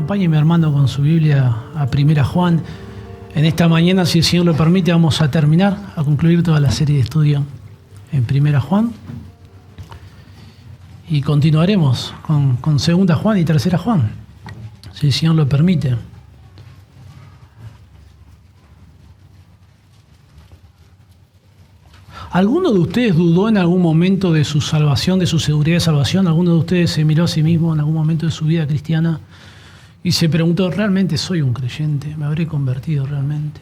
Acompáñeme, hermano, con su Biblia a Primera Juan. En esta mañana, si el Señor lo permite, vamos a terminar, a concluir toda la serie de estudio en Primera Juan. Y continuaremos con Segunda Juan y Tercera Juan, si el Señor lo permite. ¿Alguno de ustedes dudó en algún momento de su salvación, de su seguridad de salvación? ¿Alguno de ustedes se miró a sí mismo en algún momento de su vida cristiana y se preguntó, ¿realmente soy un creyente? ¿Me habré convertido realmente?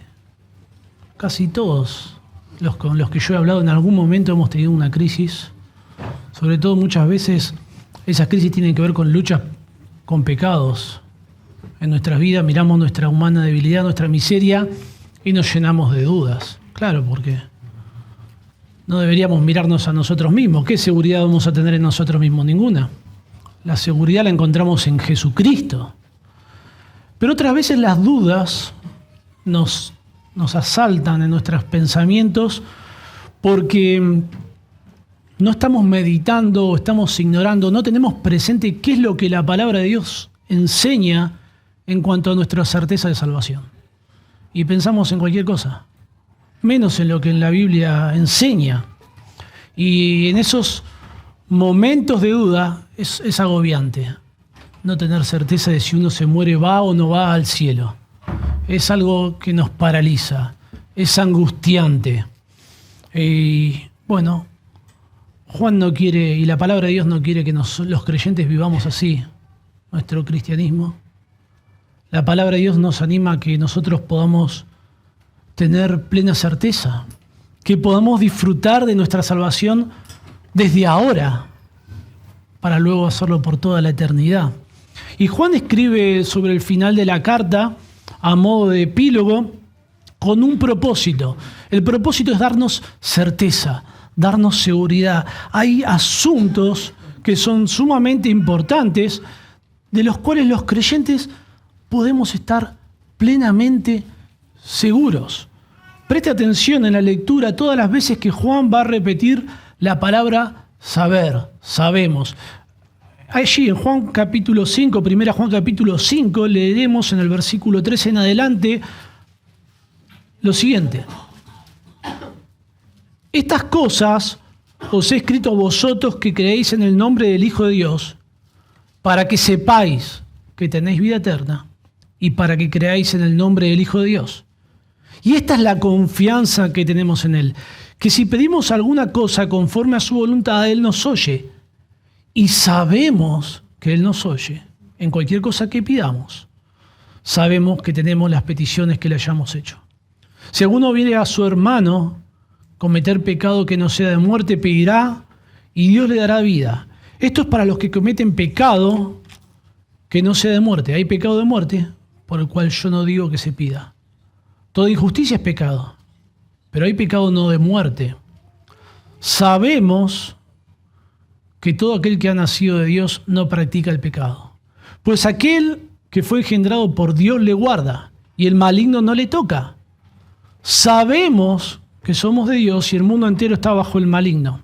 Casi todos los con los que yo he hablado en algún momento hemos tenido una crisis. Sobre todo muchas veces esas crisis tienen que ver con luchas con pecados. En nuestras vidas miramos nuestra humana debilidad, nuestra miseria y nos llenamos de dudas. Claro, porque no deberíamos mirarnos a nosotros mismos. ¿Qué seguridad vamos a tener en nosotros mismos? Ninguna. La seguridad la encontramos en Jesucristo. Pero otras veces las dudas nos asaltan en nuestros pensamientos porque no estamos meditando o estamos ignorando, no tenemos presente qué es lo que la palabra de Dios enseña en cuanto a nuestra certeza de salvación. Y pensamos en cualquier cosa, menos en lo que en la Biblia enseña. Y en esos momentos de duda es agobiante no tener certeza de si uno se muere, va o no va al cielo. Es algo que nos paraliza, es angustiante. Y bueno, Juan no quiere, y la palabra de Dios no quiere que los creyentes vivamos así, nuestro cristianismo. La palabra de Dios nos anima a que nosotros podamos tener plena certeza, que podamos disfrutar de nuestra salvación desde ahora, para luego hacerlo por toda la eternidad. Y Juan escribe sobre el final de la carta, a modo de epílogo, con un propósito. El propósito es darnos certeza, darnos seguridad. Hay asuntos que son sumamente importantes, de los cuales los creyentes podemos estar plenamente seguros. Preste atención en la lectura todas las veces que Juan va a repetir la palabra saber, sabemos. Allí en Juan capítulo 5, primera Juan capítulo 5, leeremos en el versículo 13 en adelante lo siguiente. Estas cosas os he escrito a vosotros que creéis en el nombre del Hijo de Dios, para que sepáis que tenéis vida eterna y para que creáis en el nombre del Hijo de Dios. Y esta es la confianza que tenemos en Él, que si pedimos alguna cosa conforme a su voluntad, Él nos oye. Y sabemos que Él nos oye en cualquier cosa que pidamos. Sabemos que tenemos las peticiones que le hayamos hecho. Si alguno viene a su hermano cometer pecado que no sea de muerte, pedirá y Dios le dará vida. Esto es para los que cometen pecado que no sea de muerte. Hay pecado de muerte por el cual yo no digo que se pida. Toda injusticia es pecado, pero hay pecado no de muerte. Sabemos que todo aquel que ha nacido de Dios no practica el pecado. Pues aquel que fue engendrado por Dios le guarda y el maligno no le toca. Sabemos que somos de Dios y el mundo entero está bajo el maligno.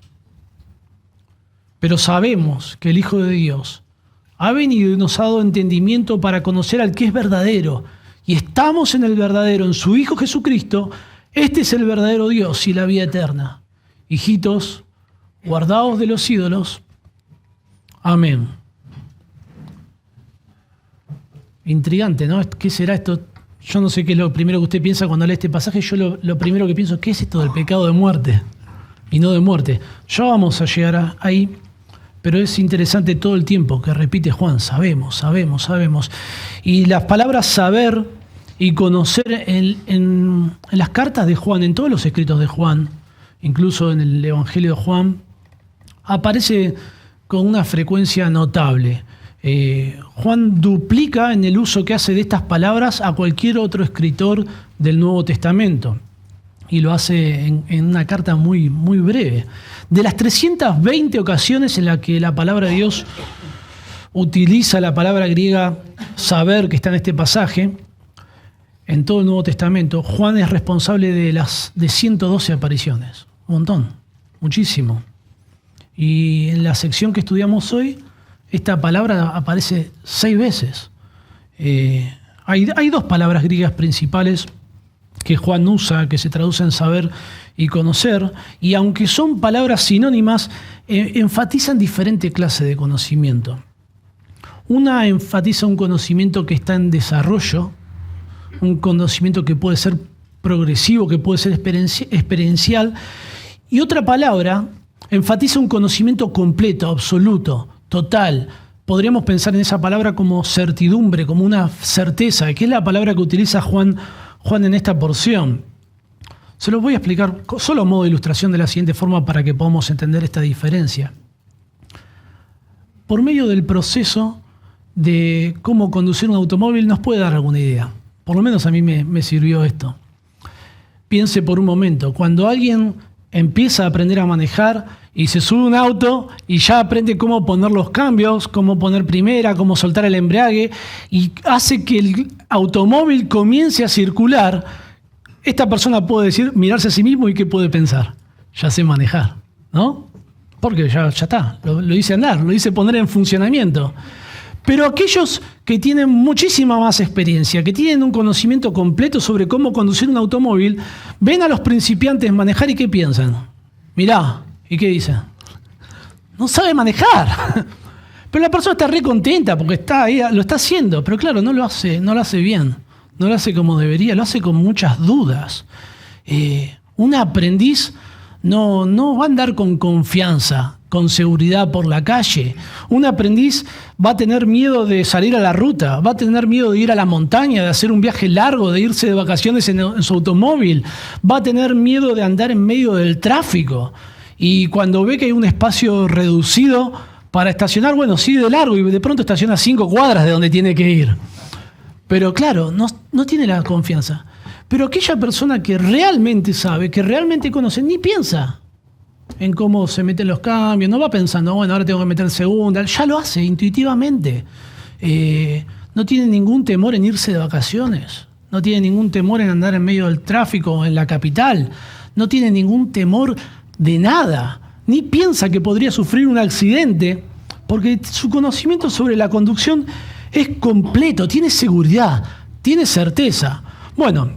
Pero sabemos que el Hijo de Dios ha venido y nos ha dado entendimiento para conocer al que es verdadero. Y estamos en el verdadero, en su Hijo Jesucristo. Este es el verdadero Dios y la vida eterna. Hijitos, guardaos de los ídolos. Amén. Intrigante, ¿no? ¿Qué será esto? Yo no sé qué es lo primero que usted piensa cuando lee este pasaje. Yo lo primero que pienso, ¿qué es esto del pecado de muerte? Y no de muerte. Ya vamos a llegar ahí, pero es interesante todo el tiempo que repite Juan. Sabemos, sabemos, sabemos. Y las palabras saber y conocer en las cartas de Juan, en todos los escritos de Juan, incluso en el Evangelio de Juan, aparece con una frecuencia notable. Juan duplica en el uso que hace de estas palabras a cualquier otro escritor del Nuevo Testamento. Y lo hace en una carta muy, muy breve. De las 320 ocasiones en las que la palabra de Dios utiliza la palabra griega saber, que está en este pasaje, en todo el Nuevo Testamento, Juan es responsable de 112 apariciones. Un montón, muchísimo. Y en la sección que estudiamos hoy, esta palabra aparece 6 veces. Hay dos palabras griegas principales que Juan usa, que se traducen saber y conocer, y aunque son palabras sinónimas, enfatizan diferente clase de conocimiento. Una enfatiza un conocimiento que está en desarrollo, un conocimiento que puede ser progresivo, que puede ser experiencial, y otra palabra enfatiza un conocimiento completo, absoluto, total. Podríamos pensar en esa palabra como certidumbre, como una certeza, que es la palabra que utiliza Juan en esta porción. Se los voy a explicar solo a modo de ilustración de la siguiente forma para que podamos entender esta diferencia. Por medio del proceso de cómo conducir un automóvil nos puede dar alguna idea. Por lo menos a mí me sirvió esto. Piense por un momento, cuando alguien empieza a aprender a manejar y se sube a un auto y ya aprende cómo poner los cambios, cómo poner primera, cómo soltar el embrague y hace que el automóvil comience a circular, esta persona puede decir, mirarse a sí mismo y qué puede pensar. Ya sé manejar, ¿no? Porque ya está, lo hice andar, lo hice poner en funcionamiento. Pero aquellos que tienen muchísima más experiencia, que tienen un conocimiento completo sobre cómo conducir un automóvil, ven a los principiantes manejar y ¿qué piensan? Mirá, ¿y qué dicen? No sabe manejar. Pero la persona está re contenta porque está ahí, lo está haciendo, pero claro, no lo hace bien, no lo hace como debería, lo hace con muchas dudas. Un aprendiz no va a andar con confianza, con seguridad por la calle. Un aprendiz va a tener miedo de salir a la ruta, va a tener miedo de ir a la montaña, de hacer un viaje largo, de irse de vacaciones en su automóvil, va a tener miedo de andar en medio del tráfico. Y cuando ve que hay un espacio reducido para estacionar, bueno, sigue de largo y de pronto estaciona 5 cuadras de donde tiene que ir. Pero claro, no tiene la confianza. Pero aquella persona que realmente sabe, que realmente conoce, ni piensa en cómo se meten los cambios, no va pensando, bueno, ahora tengo que meter segunda, ya lo hace intuitivamente. No tiene ningún temor en irse de vacaciones, no tiene ningún temor en andar en medio del tráfico en la capital, no tiene ningún temor de nada, ni piensa que podría sufrir un accidente, porque su conocimiento sobre la conducción es completo, tiene seguridad, tiene certeza. Bueno,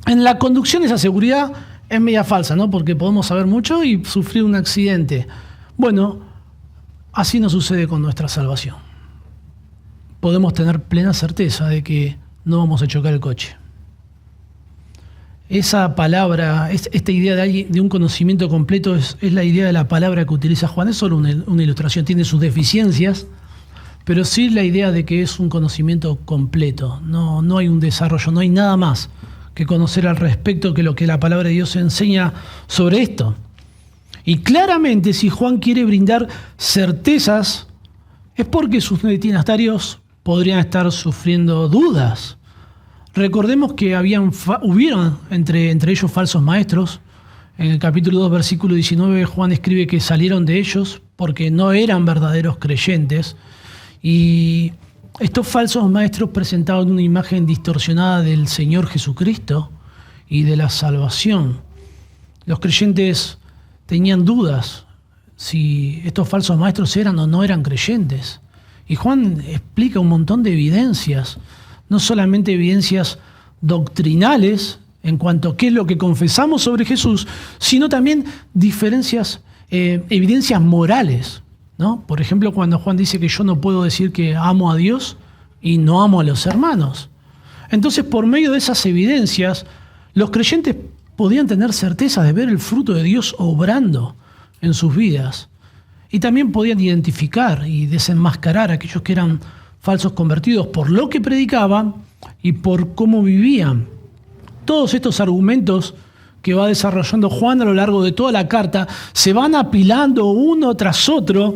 en la conducción esa seguridad es media falsa, ¿no? Porque podemos saber mucho y sufrir un accidente. Bueno, así no sucede con nuestra salvación. Podemos tener plena certeza de que no vamos a chocar el coche. Esa palabra, esta idea de un conocimiento completo es la idea de la palabra que utiliza Juan. Es solo una ilustración, tiene sus deficiencias, pero sí la idea de que es un conocimiento completo. No hay un desarrollo, no hay nada más que conocer al respecto que lo que la palabra de Dios enseña sobre esto. Y claramente si Juan quiere brindar certezas es porque sus destinatarios podrían estar sufriendo dudas. Recordemos que hubieron entre ellos falsos maestros. En el capítulo 2, versículo 19, Juan escribe que salieron de ellos porque no eran verdaderos creyentes. Y estos falsos maestros presentaban una imagen distorsionada del Señor Jesucristo y de la salvación. Los creyentes tenían dudas si estos falsos maestros eran o no eran creyentes. Y Juan explica un montón de evidencias, no solamente evidencias doctrinales en cuanto a qué es lo que confesamos sobre Jesús, sino también evidencias morales, ¿no? Por ejemplo, cuando Juan dice que yo no puedo decir que amo a Dios y no amo a los hermanos. Entonces, por medio de esas evidencias, los creyentes podían tener certeza de ver el fruto de Dios obrando en sus vidas. Y también podían identificar y desenmascarar a aquellos que eran falsos convertidos por lo que predicaban y por cómo vivían. Todos estos argumentos que va desarrollando Juan a lo largo de toda la carta se van apilando uno tras otro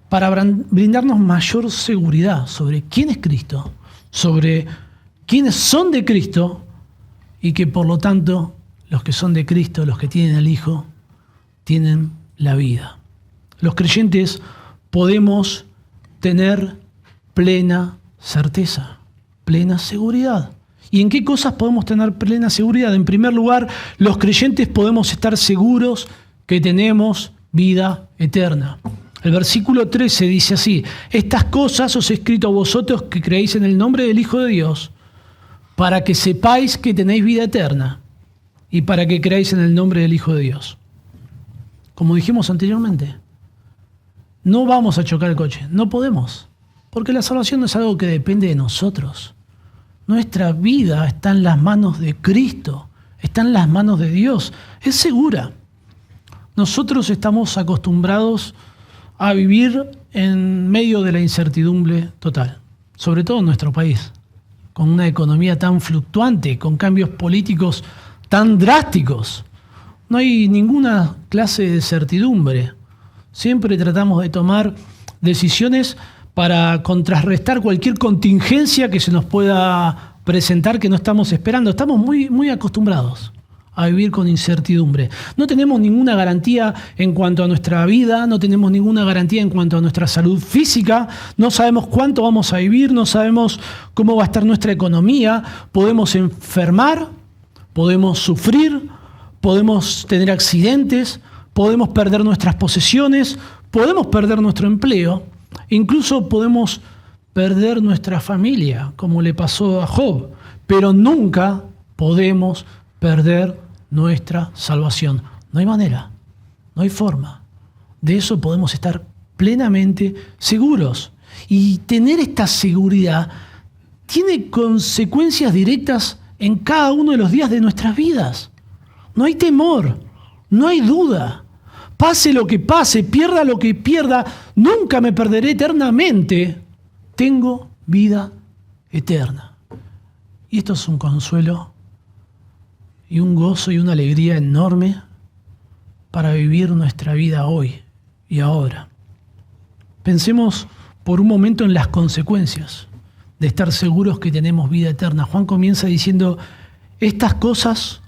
para brindarnos mayor seguridad sobre quién es Cristo, sobre quiénes son de Cristo y que por lo tanto los que son de Cristo, los que tienen al Hijo, tienen la vida. Los creyentes podemos tener plena certeza, plena seguridad. ¿Y en qué cosas podemos tener plena seguridad? En primer lugar, los creyentes podemos estar seguros que tenemos vida eterna. El versículo 13 dice así: estas cosas os he escrito a vosotros que creéis en el nombre del Hijo de Dios, para que sepáis que tenéis vida eterna y para que creáis en el nombre del Hijo de Dios. Como dijimos anteriormente, no vamos a chocar el coche, no podemos, porque la salvación no es algo que depende de nosotros. Nuestra vida está en las manos de Cristo, está en las manos de Dios, es segura. Nosotros estamos acostumbrados a vivir en medio de la incertidumbre total, sobre todo en nuestro país, con una economía tan fluctuante, con cambios políticos tan drásticos. No hay ninguna clase de certidumbre. Siempre tratamos de tomar decisiones para contrarrestar cualquier contingencia que se nos pueda presentar que no estamos esperando. Estamos muy acostumbrados a vivir con incertidumbre. No tenemos ninguna garantía en cuanto a nuestra vida, no tenemos ninguna garantía en cuanto a nuestra salud física, no sabemos cuánto vamos a vivir, no sabemos cómo va a estar nuestra economía, podemos enfermar, podemos sufrir, podemos tener accidentes, podemos perder nuestras posesiones, podemos perder nuestro empleo, incluso podemos perder nuestra familia, como le pasó a Job, pero nunca podemos perder nuestra salvación. No hay manera, no hay forma. De eso podemos estar plenamente seguros. Y tener esta seguridad tiene consecuencias directas en cada uno de los días de nuestras vidas. No hay temor, no hay duda. Pase lo que pase, pierda lo que pierda, nunca me perderé eternamente. Tengo vida eterna. Y esto es un consuelo y un gozo y una alegría enorme para vivir nuestra vida hoy y ahora. Pensemos por un momento en las consecuencias de estar seguros que tenemos vida eterna. Juan comienza diciendo: estas cosas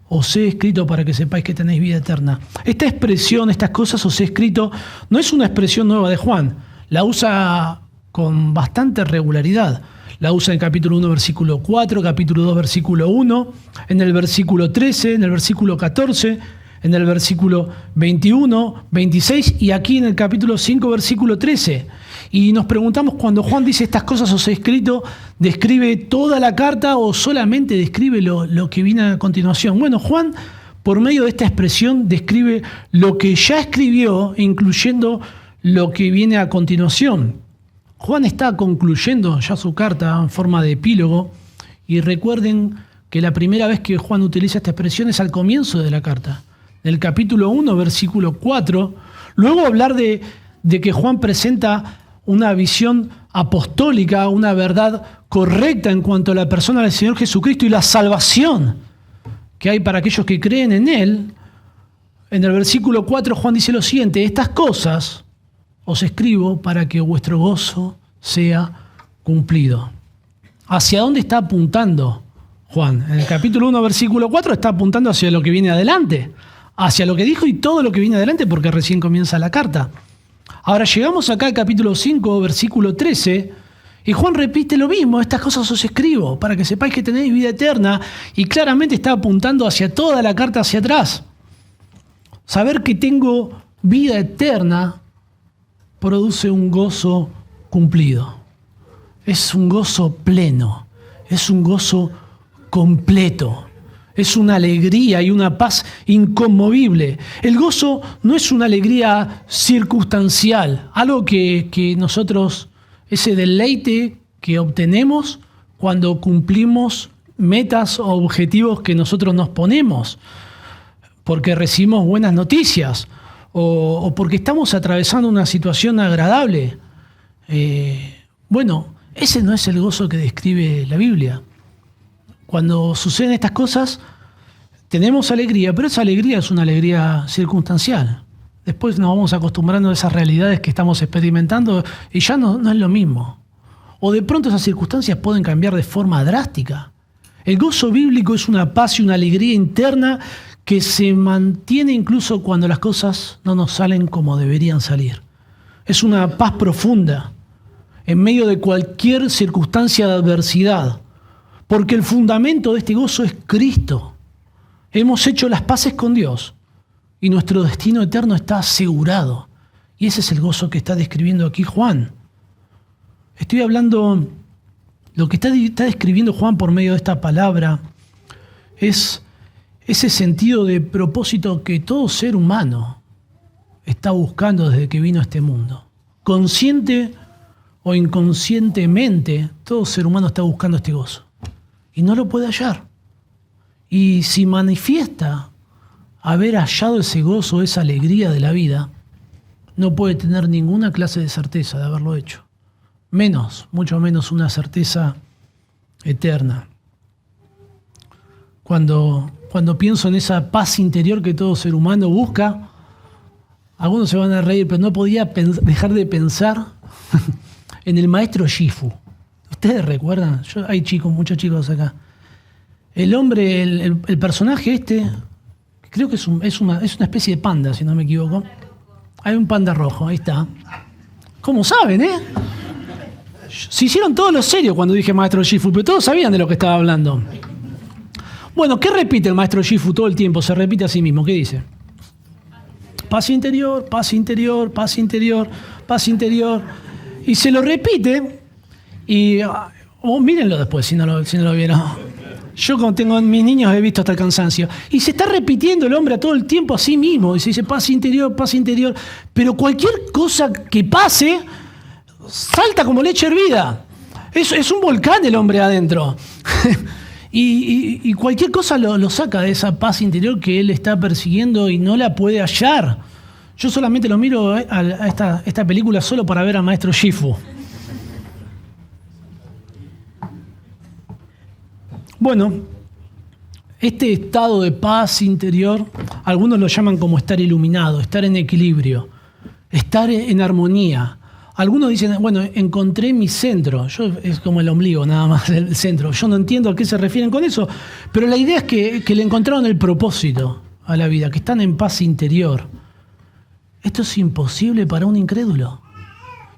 os he escrito para que sepáis que tenéis vida eterna. Esta expresión, estas cosas os he escrito, no es una expresión nueva de Juan. La usa con bastante regularidad. La usa en capítulo 1, versículo 4, capítulo 2, versículo 1, en el versículo 13, en el versículo 14, en el versículo 21, 26 y aquí en el capítulo 5, versículo 13. Y nos preguntamos, cuando Juan dice estas cosas os he escrito, ¿describe toda la carta o solamente describe lo que viene a continuación? Bueno, Juan, por medio de esta expresión, describe lo que ya escribió, incluyendo lo que viene a continuación. Juan está concluyendo ya su carta en forma de epílogo, y recuerden que la primera vez que Juan utiliza esta expresión es al comienzo de la carta, en el capítulo 1, versículo 4. Luego hablar de que Juan presenta una visión apostólica, una verdad correcta en cuanto a la persona del Señor Jesucristo y la salvación que hay para aquellos que creen en Él. En el versículo 4 Juan dice lo siguiente: estas cosas os escribo para que vuestro gozo sea cumplido. ¿Hacia dónde está apuntando Juan? En el capítulo 1, versículo 4 está apuntando hacia lo que viene adelante, hacia lo que dijo y todo lo que viene adelante, porque recién comienza la carta. Ahora llegamos acá al capítulo 5, versículo 13, y Juan repite lo mismo: estas cosas os escribo para que sepáis que tenéis vida eterna, y claramente está apuntando hacia toda la carta hacia atrás. Saber que tengo vida eterna produce un gozo cumplido. Es un gozo pleno, es un gozo completo, es una alegría y una paz inconmovible. El gozo no es una alegría circunstancial, algo que nosotros, ese deleite que obtenemos cuando cumplimos metas o objetivos que nosotros nos ponemos, porque recibimos buenas noticias, o porque estamos atravesando una situación agradable. Bueno, ese no es el gozo que describe la Biblia. Cuando suceden estas cosas, tenemos alegría, pero esa alegría es una alegría circunstancial. Después nos vamos acostumbrando a esas realidades que estamos experimentando y ya no es lo mismo. O de pronto esas circunstancias pueden cambiar de forma drástica. El gozo bíblico es una paz y una alegría interna que se mantiene incluso cuando las cosas no nos salen como deberían salir. Es una paz profunda en medio de cualquier circunstancia de adversidad, porque el fundamento de este gozo es Cristo. Hemos hecho las paces con Dios y nuestro destino eterno está asegurado. Y ese es el gozo que está describiendo aquí Juan. Estoy hablando, lo que está describiendo Juan por medio de esta palabra es ese sentido de propósito que todo ser humano está buscando desde que vino a este mundo. Consciente o inconscientemente, todo ser humano está buscando este gozo. Y no lo puede hallar. Y si manifiesta haber hallado ese gozo, esa alegría de la vida, no puede tener ninguna clase de certeza de haberlo hecho. Mucho menos una certeza eterna. Cuando pienso en esa paz interior que todo ser humano busca, algunos se van a reír, pero no podía dejar de pensar en el maestro Shifu. ¿Ustedes recuerdan? Hay muchos chicos acá. El hombre, el personaje este, creo que es una especie de panda, si no me equivoco. Hay un panda rojo, ahí está. ¿Cómo saben, eh? Se hicieron todos los serios cuando dije maestro Shifu, pero todos sabían de lo que estaba hablando. Bueno, ¿qué repite el maestro Shifu todo el tiempo? Se repite a sí mismo. ¿Qué dice? Paz interior, paz interior, paz interior, paz interior. Y se lo repite. Y mírenlo después, si no lo vieron. Yo como tengo mis niños he visto hasta el cansancio. Y se está repitiendo el hombre a todo el tiempo a sí mismo. Y se dice paz interior, paz interior. Pero cualquier cosa que pase, salta como leche hervida. Es un volcán el hombre adentro. Y cualquier cosa lo saca de esa paz interior que él está persiguiendo y no la puede hallar. Yo solamente lo miro a esta película solo para ver al maestro Shifu. Bueno, este estado de paz interior, algunos lo llaman como estar iluminado, estar en equilibrio, estar en armonía. Algunos dicen, bueno, encontré mi centro. Es como el ombligo, nada más, el centro. Yo no entiendo a qué se refieren con eso, pero la idea es que le encontraron el propósito a la vida, que están en paz interior. Esto es imposible para un incrédulo.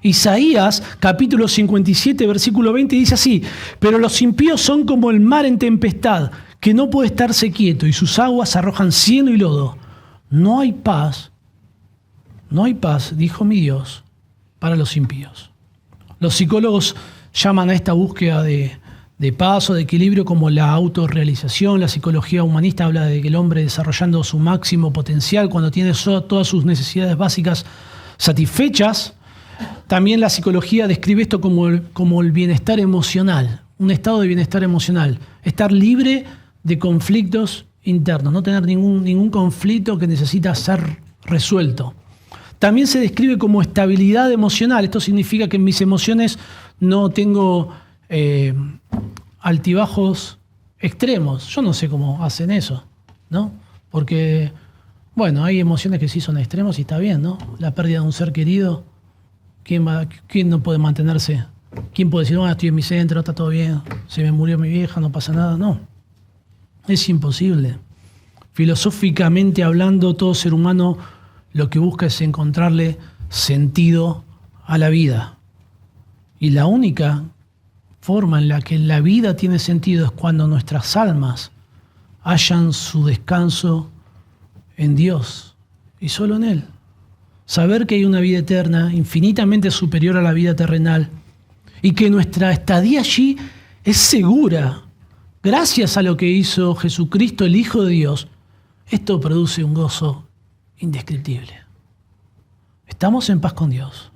Isaías, capítulo 57, versículo 20, dice así: pero los impíos son como el mar en tempestad, que no puede estarse quieto, y sus aguas arrojan cieno y lodo. No hay paz, dijo mi Dios, para los impíos. Los psicólogos llaman a esta búsqueda de paz o de equilibrio como la autorrealización. La psicología humanista habla de que el hombre desarrollando su máximo potencial cuando tiene todas sus necesidades básicas satisfechas. También la psicología describe esto como el bienestar emocional, un estado de bienestar emocional, estar libre de conflictos internos, no tener ningún conflicto que necesita ser resuelto. También se describe como estabilidad emocional. Esto significa que en mis emociones no tengo altibajos extremos. Yo no sé cómo hacen eso, ¿no? Porque, bueno, hay emociones que sí son extremos y está bien, ¿no? La pérdida de un ser querido, ¿quién no puede mantenerse? ¿Quién puede decir, bueno, estoy en mi centro, está todo bien, se me murió mi vieja, no pasa nada? No, es imposible. Filosóficamente hablando, todo ser humano lo que busca es encontrarle sentido a la vida. Y la única forma en la que la vida tiene sentido es cuando nuestras almas hallan su descanso en Dios y solo en Él. Saber que hay una vida eterna infinitamente superior a la vida terrenal y que nuestra estadía allí es segura gracias a lo que hizo Jesucristo, el Hijo de Dios. Esto produce un gozo indescriptible. Estamos en paz con Dios.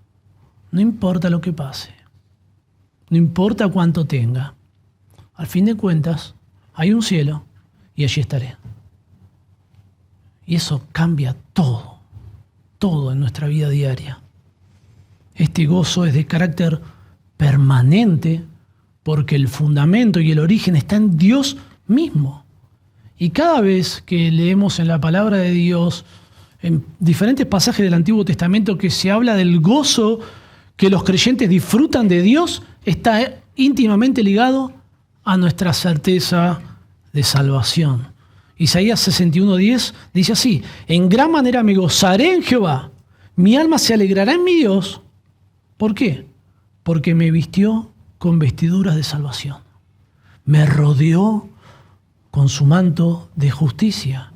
No importa lo que pase. No importa cuánto tenga. Al fin de cuentas, hay un cielo y allí estaré. Y eso cambia todo en nuestra vida diaria. Este gozo es de carácter permanente porque el fundamento y el origen está en Dios mismo. Y cada vez que leemos en la palabra de Dios, en diferentes pasajes del Antiguo Testamento que se habla del gozo que los creyentes disfrutan de Dios, está íntimamente ligado a nuestra certeza de salvación. Isaías 61:10 dice así: en gran manera me gozaré en Jehová, mi alma se alegrará en mi Dios. ¿Por qué? Porque me vistió con vestiduras de salvación, me rodeó con su manto de justicia.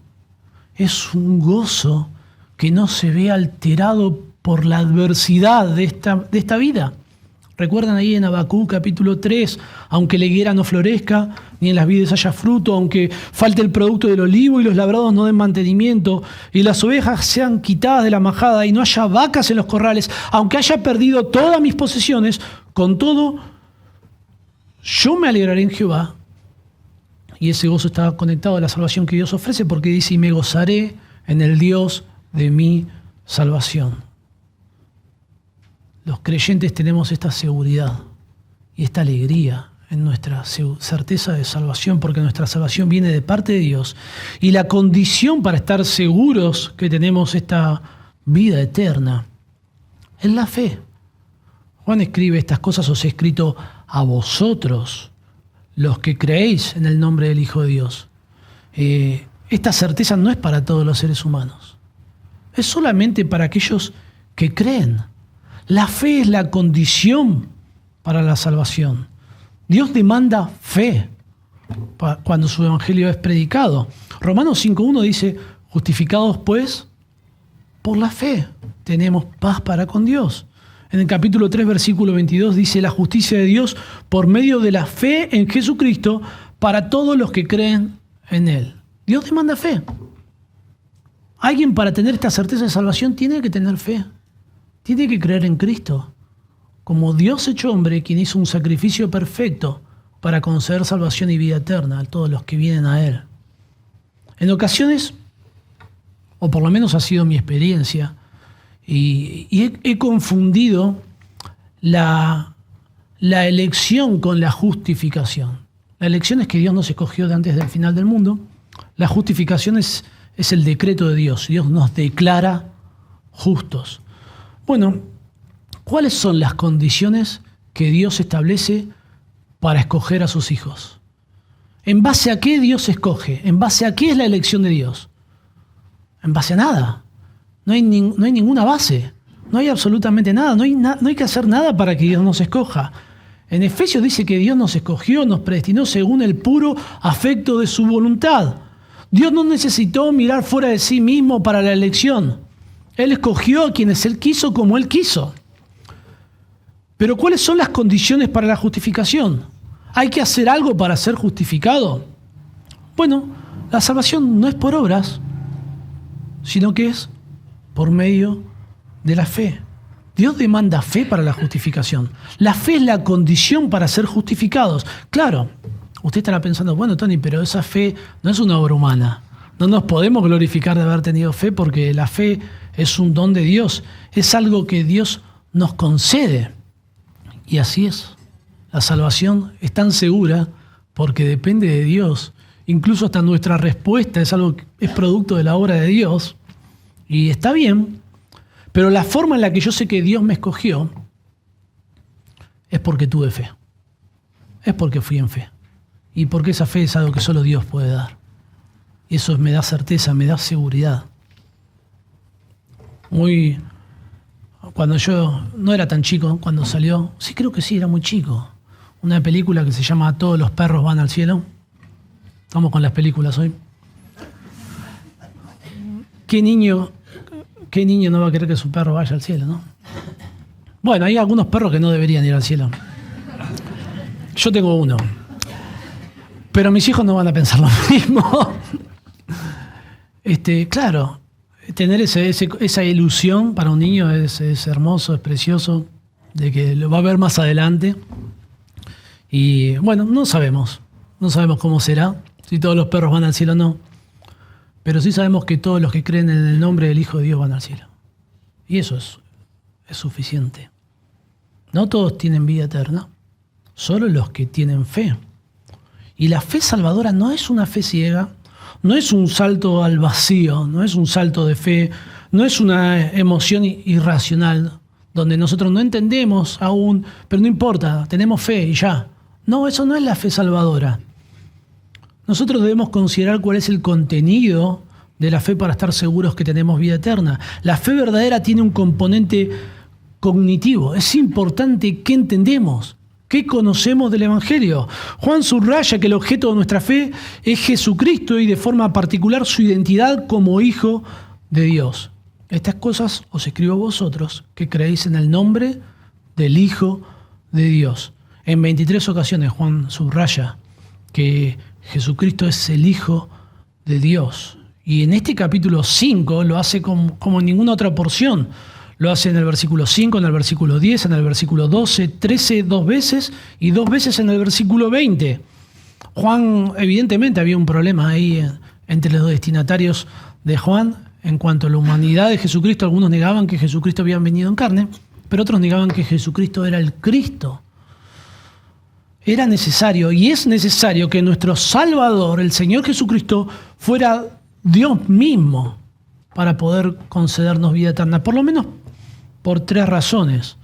Es un gozo que no se ve alterado por la adversidad de esta vida. Recuerdan ahí en Habacuc capítulo 3, aunque la higuera no florezca, ni en las vides haya fruto, aunque falte el producto del olivo y los labrados no den mantenimiento, y las ovejas sean quitadas de la majada y no haya vacas en los corrales, aunque haya perdido todas mis posesiones, con todo, yo me alegraré en Jehová. Y ese gozo está conectado a la salvación que Dios ofrece, porque dice, y me gozaré en el Dios de mi salvación. Los creyentes tenemos esta seguridad y esta alegría en nuestra certeza de salvación, porque nuestra salvación viene de parte de Dios. Y la condición para estar seguros que tenemos esta vida eterna es la fe. Juan escribe, estas cosas os he escrito a vosotros, los que creéis en el nombre del Hijo de Dios. Esta certeza no es para todos los seres humanos. Es solamente para aquellos que creen. La fe es la condición para la salvación. Dios demanda fe cuando su evangelio es predicado. Romanos 5.1 dice, justificados pues por la fe, tenemos paz para con Dios. En el capítulo 3, versículo 22 dice, la justicia de Dios por medio de la fe en Jesucristo para todos los que creen en Él. Dios demanda fe. Alguien para tener esta certeza de salvación tiene que tener fe. Tiene que creer en Cristo, como Dios hecho hombre, quien hizo un sacrificio perfecto para conceder salvación y vida eterna a todos los que vienen a Él. En ocasiones, o por lo menos ha sido mi experiencia, y he confundido la elección con la justificación. La elección es que Dios nos escogió de antes del final del mundo. La justificación es el decreto de Dios. Dios nos declara justos. Bueno, ¿cuáles son las condiciones que Dios establece para escoger a sus hijos? ¿En base a qué Dios escoge? ¿En base a qué es la elección de Dios? En base a nada. No hay ninguna base. No hay absolutamente nada. No hay que hacer nada para que Dios nos escoja. En Efesios dice que Dios nos escogió, nos predestinó según el puro afecto de su voluntad. Dios no necesitó mirar fuera de sí mismo para la elección. Él escogió a quienes Él quiso como Él quiso. Pero ¿cuáles son las condiciones para la justificación? ¿Hay que hacer algo para ser justificado? Bueno, la salvación no es por obras, sino que es por medio de la fe. Dios demanda fe para la justificación. La fe es la condición para ser justificados. Claro, usted estará pensando, bueno, Tony, pero esa fe no es una obra humana. No nos podemos glorificar de haber tenido fe porque la fe es un don de Dios. Es algo que Dios nos concede. Y así es. La salvación es tan segura porque depende de Dios. Incluso hasta nuestra respuesta es algo que es producto de la obra de Dios. Y está bien, pero la forma en la que yo sé que Dios me escogió es porque tuve fe. Es porque fui en fe. Y porque esa fe es algo que solo Dios puede dar. Y eso me da certeza, me da seguridad. Cuando yo no era tan chico, cuando salió, sí creo que sí, era muy chico, una película que se llama Todos los perros van al cielo. Estamos con las películas hoy. ¿Qué niño no va a querer que su perro vaya al cielo, no? Bueno, hay algunos perros que no deberían ir al cielo. Yo tengo uno. Pero mis hijos no van a pensar lo mismo. Claro, tener esa ilusión para un niño es hermoso, es precioso, de que lo va a ver más adelante. Y bueno, no sabemos cómo será, si todos los perros van al cielo o no. Pero sí sabemos que todos los que creen en el nombre del Hijo de Dios van al cielo. Y eso es suficiente. No todos tienen vida eterna, solo los que tienen fe. Y la fe salvadora no es una fe ciega, no es un salto al vacío, no es un salto de fe, no es una emoción irracional, donde nosotros no entendemos aún, pero no importa, tenemos fe y ya. No, eso no es la fe salvadora. Nosotros debemos considerar cuál es el contenido de la fe para estar seguros que tenemos vida eterna. La fe verdadera tiene un componente cognitivo. Es importante qué entendemos, qué conocemos del Evangelio. Juan subraya que el objeto de nuestra fe es Jesucristo y de forma particular su identidad como Hijo de Dios. Estas cosas os escribo a vosotros, que creéis en el nombre del Hijo de Dios. En 23 ocasiones Juan subraya que Jesucristo es el Hijo de Dios. Y en este capítulo 5 lo hace como en ninguna otra porción. Lo hace en el versículo 5, en el versículo 10, en el versículo 12, 13, 2 veces y 2 veces en el versículo 20. Juan, evidentemente había un problema ahí entre los destinatarios de Juan en cuanto a la humanidad de Jesucristo. Algunos negaban que Jesucristo había venido en carne, pero otros negaban que Jesucristo era el Cristo. Era necesario y es necesario que nuestro Salvador, el Señor Jesucristo, fuera Dios mismo para poder concedernos vida eterna, por lo menos por 3 razones.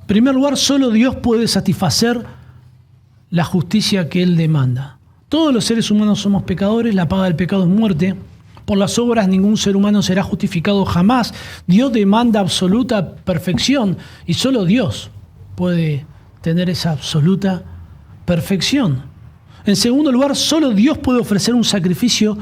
En primer lugar, solo Dios puede satisfacer la justicia que Él demanda. Todos los seres humanos somos pecadores, la paga del pecado es muerte. Por las obras ningún ser humano será justificado jamás. Dios demanda absoluta perfección y solo Dios puede tener esa absoluta perfección. En segundo lugar, solo Dios puede ofrecer un sacrificio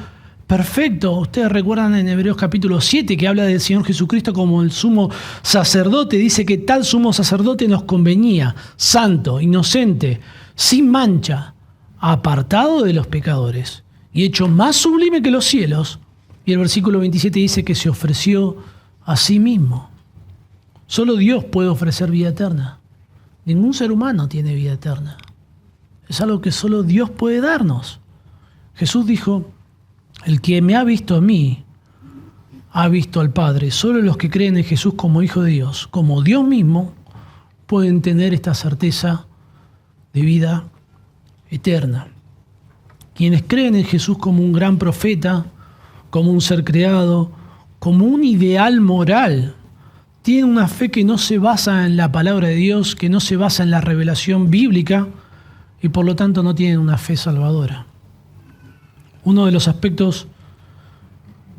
perfecto. Ustedes recuerdan en Hebreos capítulo 7 que habla del Señor Jesucristo como el sumo sacerdote. Dice que tal sumo sacerdote nos convenía, santo, inocente, sin mancha, apartado de los pecadores y hecho más sublime que los cielos. Y el versículo 27 dice que se ofreció a sí mismo. Solo Dios puede ofrecer vida eterna. Ningún ser humano tiene vida eterna. Es algo que solo Dios puede darnos. Jesús dijo: el que me ha visto a mí, ha visto al Padre. Solo los que creen en Jesús como Hijo de Dios, como Dios mismo, pueden tener esta certeza de vida eterna. Quienes creen en Jesús como un gran profeta, como un ser creado, como un ideal moral, tienen una fe que no se basa en la palabra de Dios, que no se basa en la revelación bíblica y por lo tanto no tienen una fe salvadora. Uno de los aspectos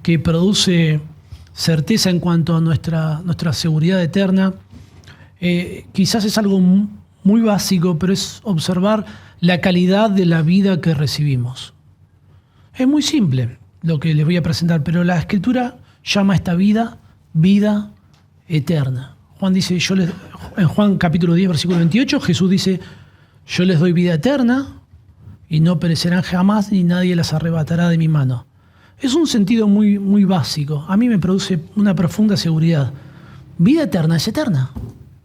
que produce certeza en cuanto a nuestra seguridad eterna, quizás es algo muy básico, pero es observar la calidad de la vida que recibimos. Es muy simple lo que les voy a presentar, pero la Escritura llama a esta vida eterna. Juan dice, en Juan capítulo 10, versículo 28, Jesús dice: yo les doy vida eterna y no perecerán jamás, ni nadie las arrebatará de mi mano. Es un sentido muy, muy básico. A mí me produce una profunda seguridad. Vida eterna es eterna.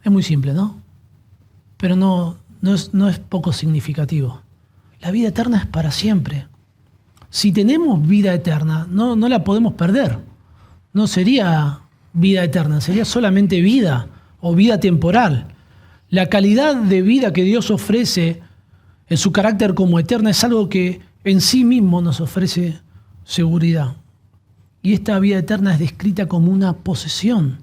Es muy simple, ¿no? Pero no es poco significativo. La vida eterna es para siempre. Si tenemos vida eterna, no la podemos perder. No sería vida eterna, sería solamente vida o vida temporal. La calidad de vida que Dios ofrece en su carácter como eterna es algo que en sí mismo nos ofrece seguridad. Y esta vida eterna es descrita como una posesión.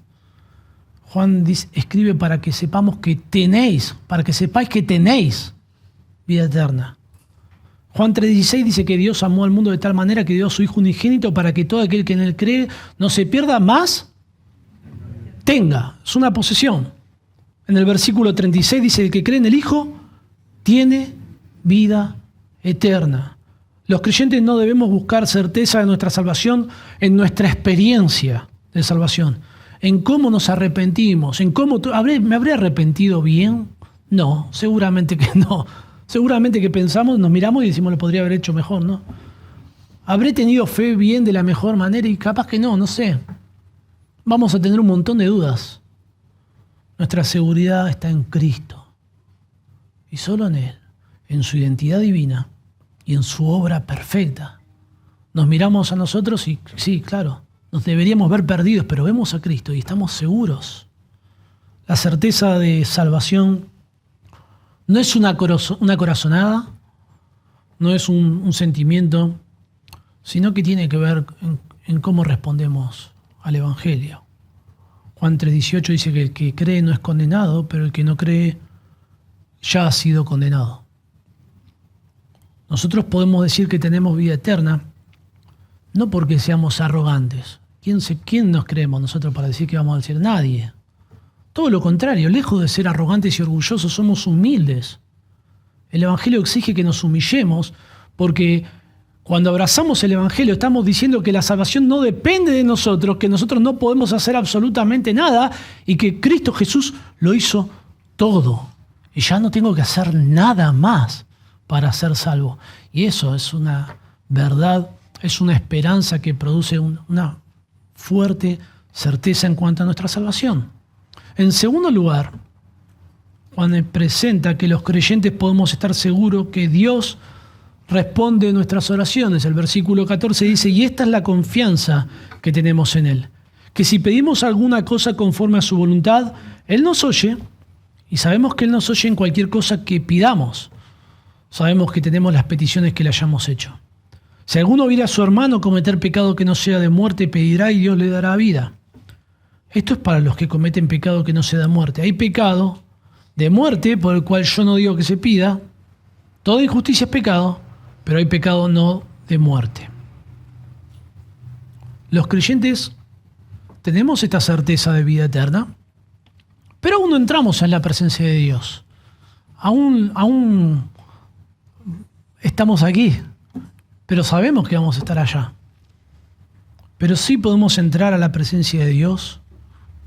Juan escribe para que sepamos que tenéis, para que sepáis que tenéis vida eterna. Juan 3:16 dice que Dios amó al mundo de tal manera que dio a su Hijo unigénito para que todo aquel que en él cree no se pierda, más tenga. Es una posesión. En el versículo 36 dice: el que cree en el Hijo tiene vida eterna. Los creyentes no debemos buscar certeza de nuestra salvación en nuestra experiencia de salvación, en cómo nos arrepentimos, en cómo ¿me habré arrepentido bien? No, seguramente que no. Seguramente que pensamos, nos miramos y decimos: lo podría haber hecho mejor, ¿no? ¿Habré tenido fe bien de la mejor manera? Y capaz que no sé. Vamos a tener un montón de dudas. Nuestra seguridad está en Cristo y solo en Él, en su identidad divina y en su obra perfecta. Nos miramos a nosotros y sí, claro, nos deberíamos ver perdidos, pero vemos a Cristo y estamos seguros. La certeza de salvación no es una corazonada, no es un sentimiento, sino que tiene que ver en cómo respondemos al Evangelio. Juan 3:18 dice que el que cree no es condenado, pero el que no cree ya ha sido condenado. Nosotros podemos decir que tenemos vida eterna, no porque seamos arrogantes. ¿Quién nos creemos nosotros para decir que vamos al cielo? Nadie. Todo lo contrario, lejos de ser arrogantes y orgullosos, somos humildes. El Evangelio exige que nos humillemos porque Cuando abrazamos el Evangelio, estamos diciendo que la salvación no depende de nosotros, que nosotros no podemos hacer absolutamente nada y que Cristo Jesús lo hizo todo. Y ya no tengo que hacer nada más para ser salvo. Y eso es una verdad, es una esperanza que produce una fuerte certeza en cuanto a nuestra salvación. En segundo lugar, Juan presenta que los creyentes podemos estar seguros que Dios responde nuestras oraciones. El versículo 14 dice, y esta es la confianza que tenemos en Él, que si pedimos alguna cosa conforme a su voluntad, Él nos oye, y sabemos que Él nos oye en cualquier cosa que pidamos. Sabemos que tenemos las peticiones que le hayamos hecho. Si alguno viera a su hermano cometer pecado que no sea de muerte, pedirá y Dios le dará vida. Esto es para los que cometen pecado que no sea de muerte. Hay pecado de muerte por el cual yo no digo que se pida. Toda injusticia es pecado, pero hay pecado no de muerte. Los creyentes tenemos esta certeza de vida eterna, pero aún no entramos en la presencia de Dios. Aún estamos aquí, pero sabemos que vamos a estar allá. Pero sí podemos entrar a la presencia de Dios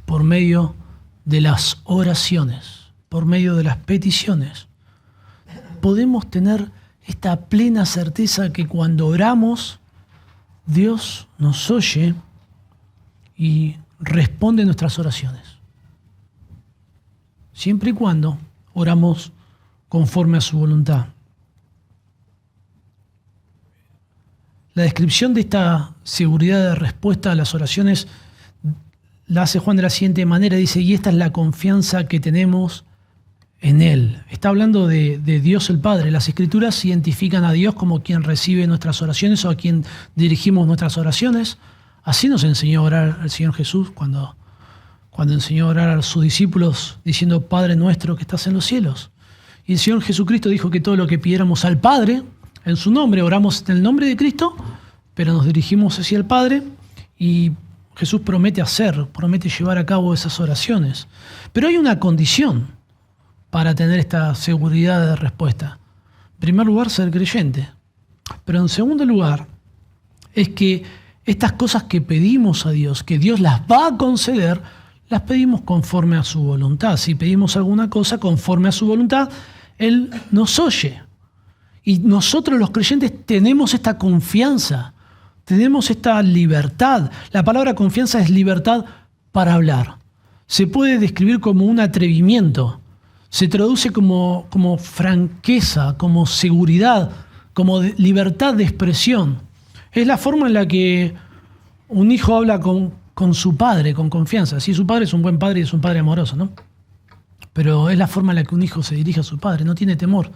por medio de las oraciones, por medio de las peticiones. Podemos tener esta plena certeza que cuando oramos, Dios nos oye y responde nuestras oraciones. Siempre y cuando oramos conforme a su voluntad. La descripción de esta seguridad de respuesta a las oraciones la hace Juan de la siguiente manera. Dice, y esta es la confianza que tenemos en Él. Está hablando de Dios el Padre. Las Escrituras identifican a Dios como quien recibe nuestras oraciones o a quien dirigimos nuestras oraciones. Así nos enseñó a orar el Señor Jesús cuando enseñó a orar a sus discípulos diciendo, Padre nuestro que estás en los cielos. Y el Señor Jesucristo dijo que todo lo que pidiéramos al Padre, en su nombre, oramos en el nombre de Cristo, pero nos dirigimos hacia el Padre y Jesús promete llevar a cabo esas oraciones. Pero hay una condición para tener esta seguridad de respuesta. En primer lugar, ser creyente. Pero en segundo lugar, es que estas cosas que pedimos a Dios, que Dios las va a conceder, las pedimos conforme a su voluntad. Si pedimos alguna cosa conforme a su voluntad, Él nos oye. Y nosotros los creyentes tenemos esta confianza, tenemos esta libertad. La palabra confianza es libertad para hablar. Se puede describir como un atrevimiento. Se traduce como franqueza, como seguridad, como libertad de expresión. Es la forma en la que un hijo habla con su padre, con confianza. Sí, su padre es un buen padre y es un padre amoroso, ¿no? Pero es la forma en la que un hijo se dirige a su padre. No tiene temor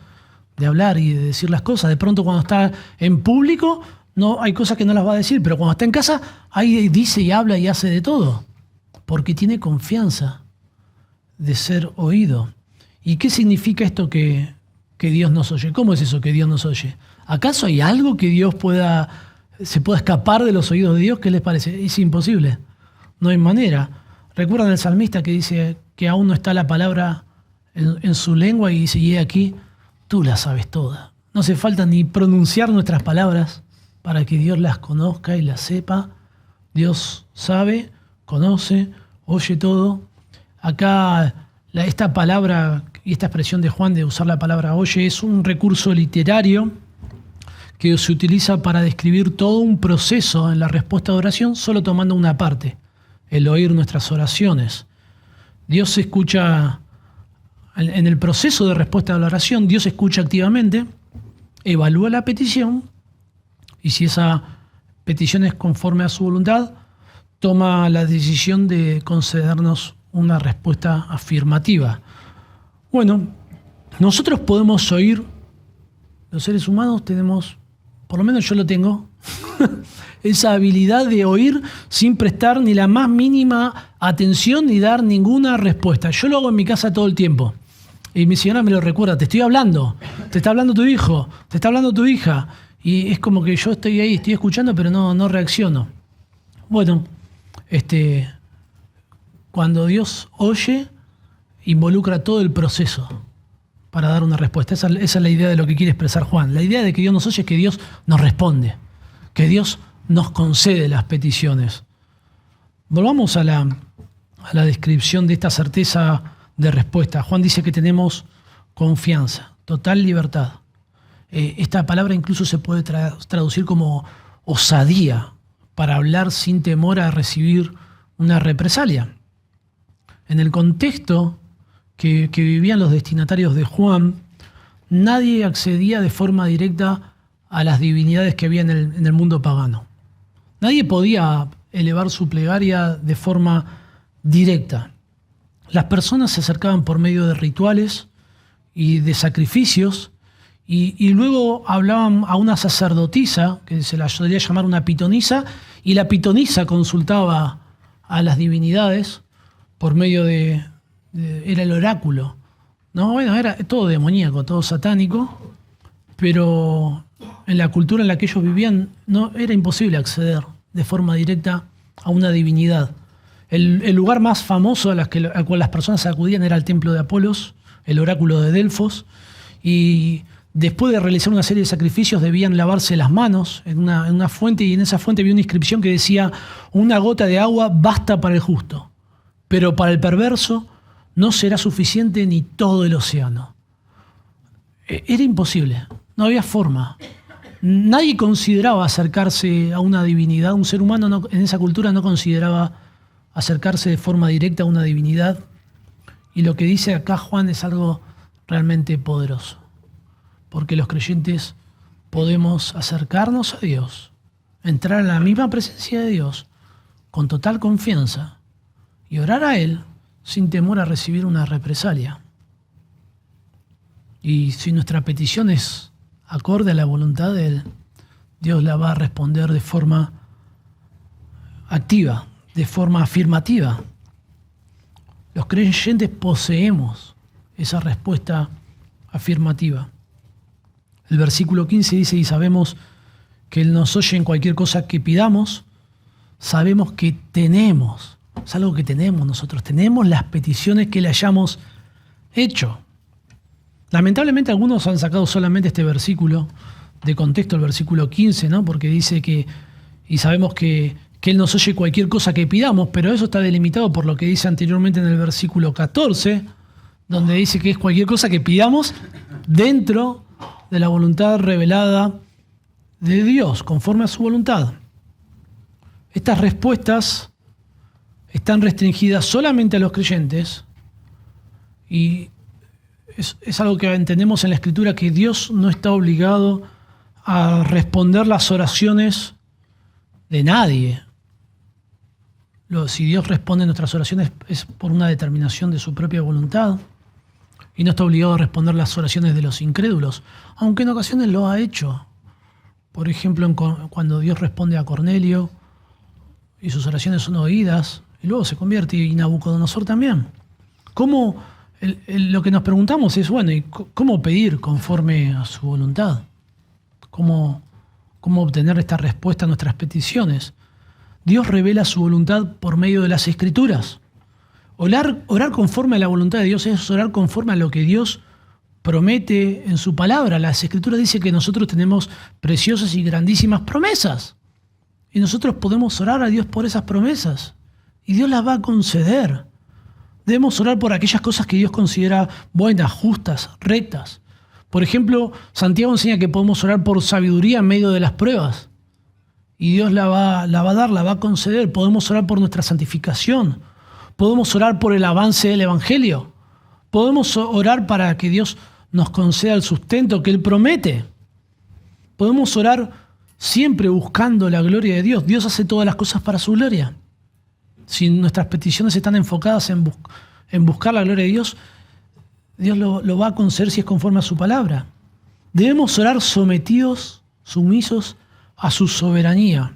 de hablar y de decir las cosas. De pronto cuando está en público, no hay cosas que no las va a decir, pero cuando está en casa, ahí dice y habla y hace de todo. Porque tiene confianza de ser oído. ¿Y qué significa esto que Dios nos oye? ¿Cómo es eso que Dios nos oye? ¿Acaso hay algo que Dios se pueda escapar de los oídos de Dios? ¿Qué les parece? Es imposible. No hay manera. ¿Recuerdan el salmista que dice que aún no está la palabra en su lengua y dice, y he aquí, tú la sabes toda? No hace falta ni pronunciar nuestras palabras para que Dios las conozca y las sepa. Dios sabe, conoce, oye todo. Acá esta palabra y esta expresión de Juan de usar la palabra oye es un recurso literario que se utiliza para describir todo un proceso en la respuesta de oración, solo tomando una parte, el oír nuestras oraciones. Dios escucha, en el proceso de respuesta a la oración, Dios escucha activamente, evalúa la petición y si esa petición es conforme a su voluntad, toma la decisión de concedernos una respuesta afirmativa. Bueno, nosotros podemos oír, los seres humanos tenemos, por lo menos yo lo tengo, esa habilidad de oír sin prestar ni la más mínima atención ni dar ninguna respuesta. Yo lo hago en mi casa todo el tiempo. Y mi señora me lo recuerda, te estoy hablando, te está hablando tu hijo, te está hablando tu hija. Y es como que yo estoy ahí, estoy escuchando, pero no reacciono. Bueno, cuando Dios oye, involucra todo el proceso para dar una respuesta. Esa es la idea de lo que quiere expresar Juan. La idea de que Dios nos oye es que Dios nos responde, que Dios nos concede las peticiones. Volvamos a la descripción de esta certeza de respuesta. Juan dice que tenemos confianza, total libertad. Esta palabra incluso se puede traducir como osadía, para hablar sin temor a recibir una represalia. En el contexto que vivían los destinatarios de Juan, nadie accedía de forma directa a las divinidades que había en el mundo pagano. Nadie podía elevar su plegaria de forma directa. Las personas se acercaban por medio de rituales y de sacrificios y luego hablaban a una sacerdotisa, que se la solía llamar una pitonisa, y la pitonisa consultaba a las divinidades por medio era el oráculo. No, bueno, era todo demoníaco, todo satánico, pero en la cultura en la que ellos vivían no era imposible acceder de forma directa a una divinidad. El lugar más famoso al cual las personas acudían era el templo de Apolos, el oráculo de Delfos, y después de realizar una serie de sacrificios debían lavarse las manos en una fuente, y en esa fuente había una inscripción que decía: una gota de agua basta para el justo, pero para el perverso no será suficiente ni todo el océano. Era imposible, no había forma. Nadie consideraba acercarse a una divinidad. Un ser humano en esa cultura no consideraba acercarse de forma directa a una divinidad. Y lo que dice acá Juan es algo realmente poderoso. Porque los creyentes podemos acercarnos a Dios, entrar en la misma presencia de Dios con total confianza y orar a Él sin temor a recibir una represalia. Y si nuestra petición es acorde a la voluntad de Él, Dios la va a responder de forma activa, de forma afirmativa. Los creyentes poseemos esa respuesta afirmativa. El versículo 15 dice: y sabemos que Él nos oye en cualquier cosa que pidamos. Sabemos que tenemos, es algo que tenemos nosotros, tenemos las peticiones que le hayamos hecho. Lamentablemente algunos han sacado solamente este versículo de contexto, el versículo 15, ¿no? Porque dice que, y sabemos que Él nos oye cualquier cosa que pidamos, pero eso está delimitado por lo que dice anteriormente en el versículo 14, donde dice que es cualquier cosa que pidamos dentro de la voluntad revelada de Dios, conforme a su voluntad. Estas respuestas están restringidas solamente a los creyentes, y es algo que entendemos en la Escritura, que Dios no está obligado a responder las oraciones de nadie. Si Dios responde nuestras oraciones es por una determinación de su propia voluntad, y no está obligado a responder las oraciones de los incrédulos, aunque en ocasiones lo ha hecho. Por ejemplo, cuando Dios responde a Cornelio y sus oraciones son oídas, y luego se convierte, y Nabucodonosor también. Lo que nos preguntamos es, bueno, ¿y cómo pedir conforme a su voluntad? ¿Cómo obtener esta respuesta a nuestras peticiones? Dios revela su voluntad por medio de las Escrituras. Orar conforme a la voluntad de Dios es orar conforme a lo que Dios promete en su palabra. Las Escrituras dicen que nosotros tenemos preciosas y grandísimas promesas. Y nosotros podemos orar a Dios por esas promesas. Y Dios las va a conceder. Debemos orar por aquellas cosas que Dios considera buenas, justas, rectas. Por ejemplo, Santiago enseña que podemos orar por sabiduría en medio de las pruebas. Y Dios la va a dar, la va a conceder. Podemos orar por nuestra santificación. Podemos orar por el avance del Evangelio. Podemos orar para que Dios nos conceda el sustento que Él promete. Podemos orar siempre buscando la gloria de Dios. Dios hace todas las cosas para su gloria. Si nuestras peticiones están enfocadas en buscar la gloria de Dios, Dios lo va a conceder si es conforme a su palabra. Debemos orar sometidos, sumisos a su soberanía.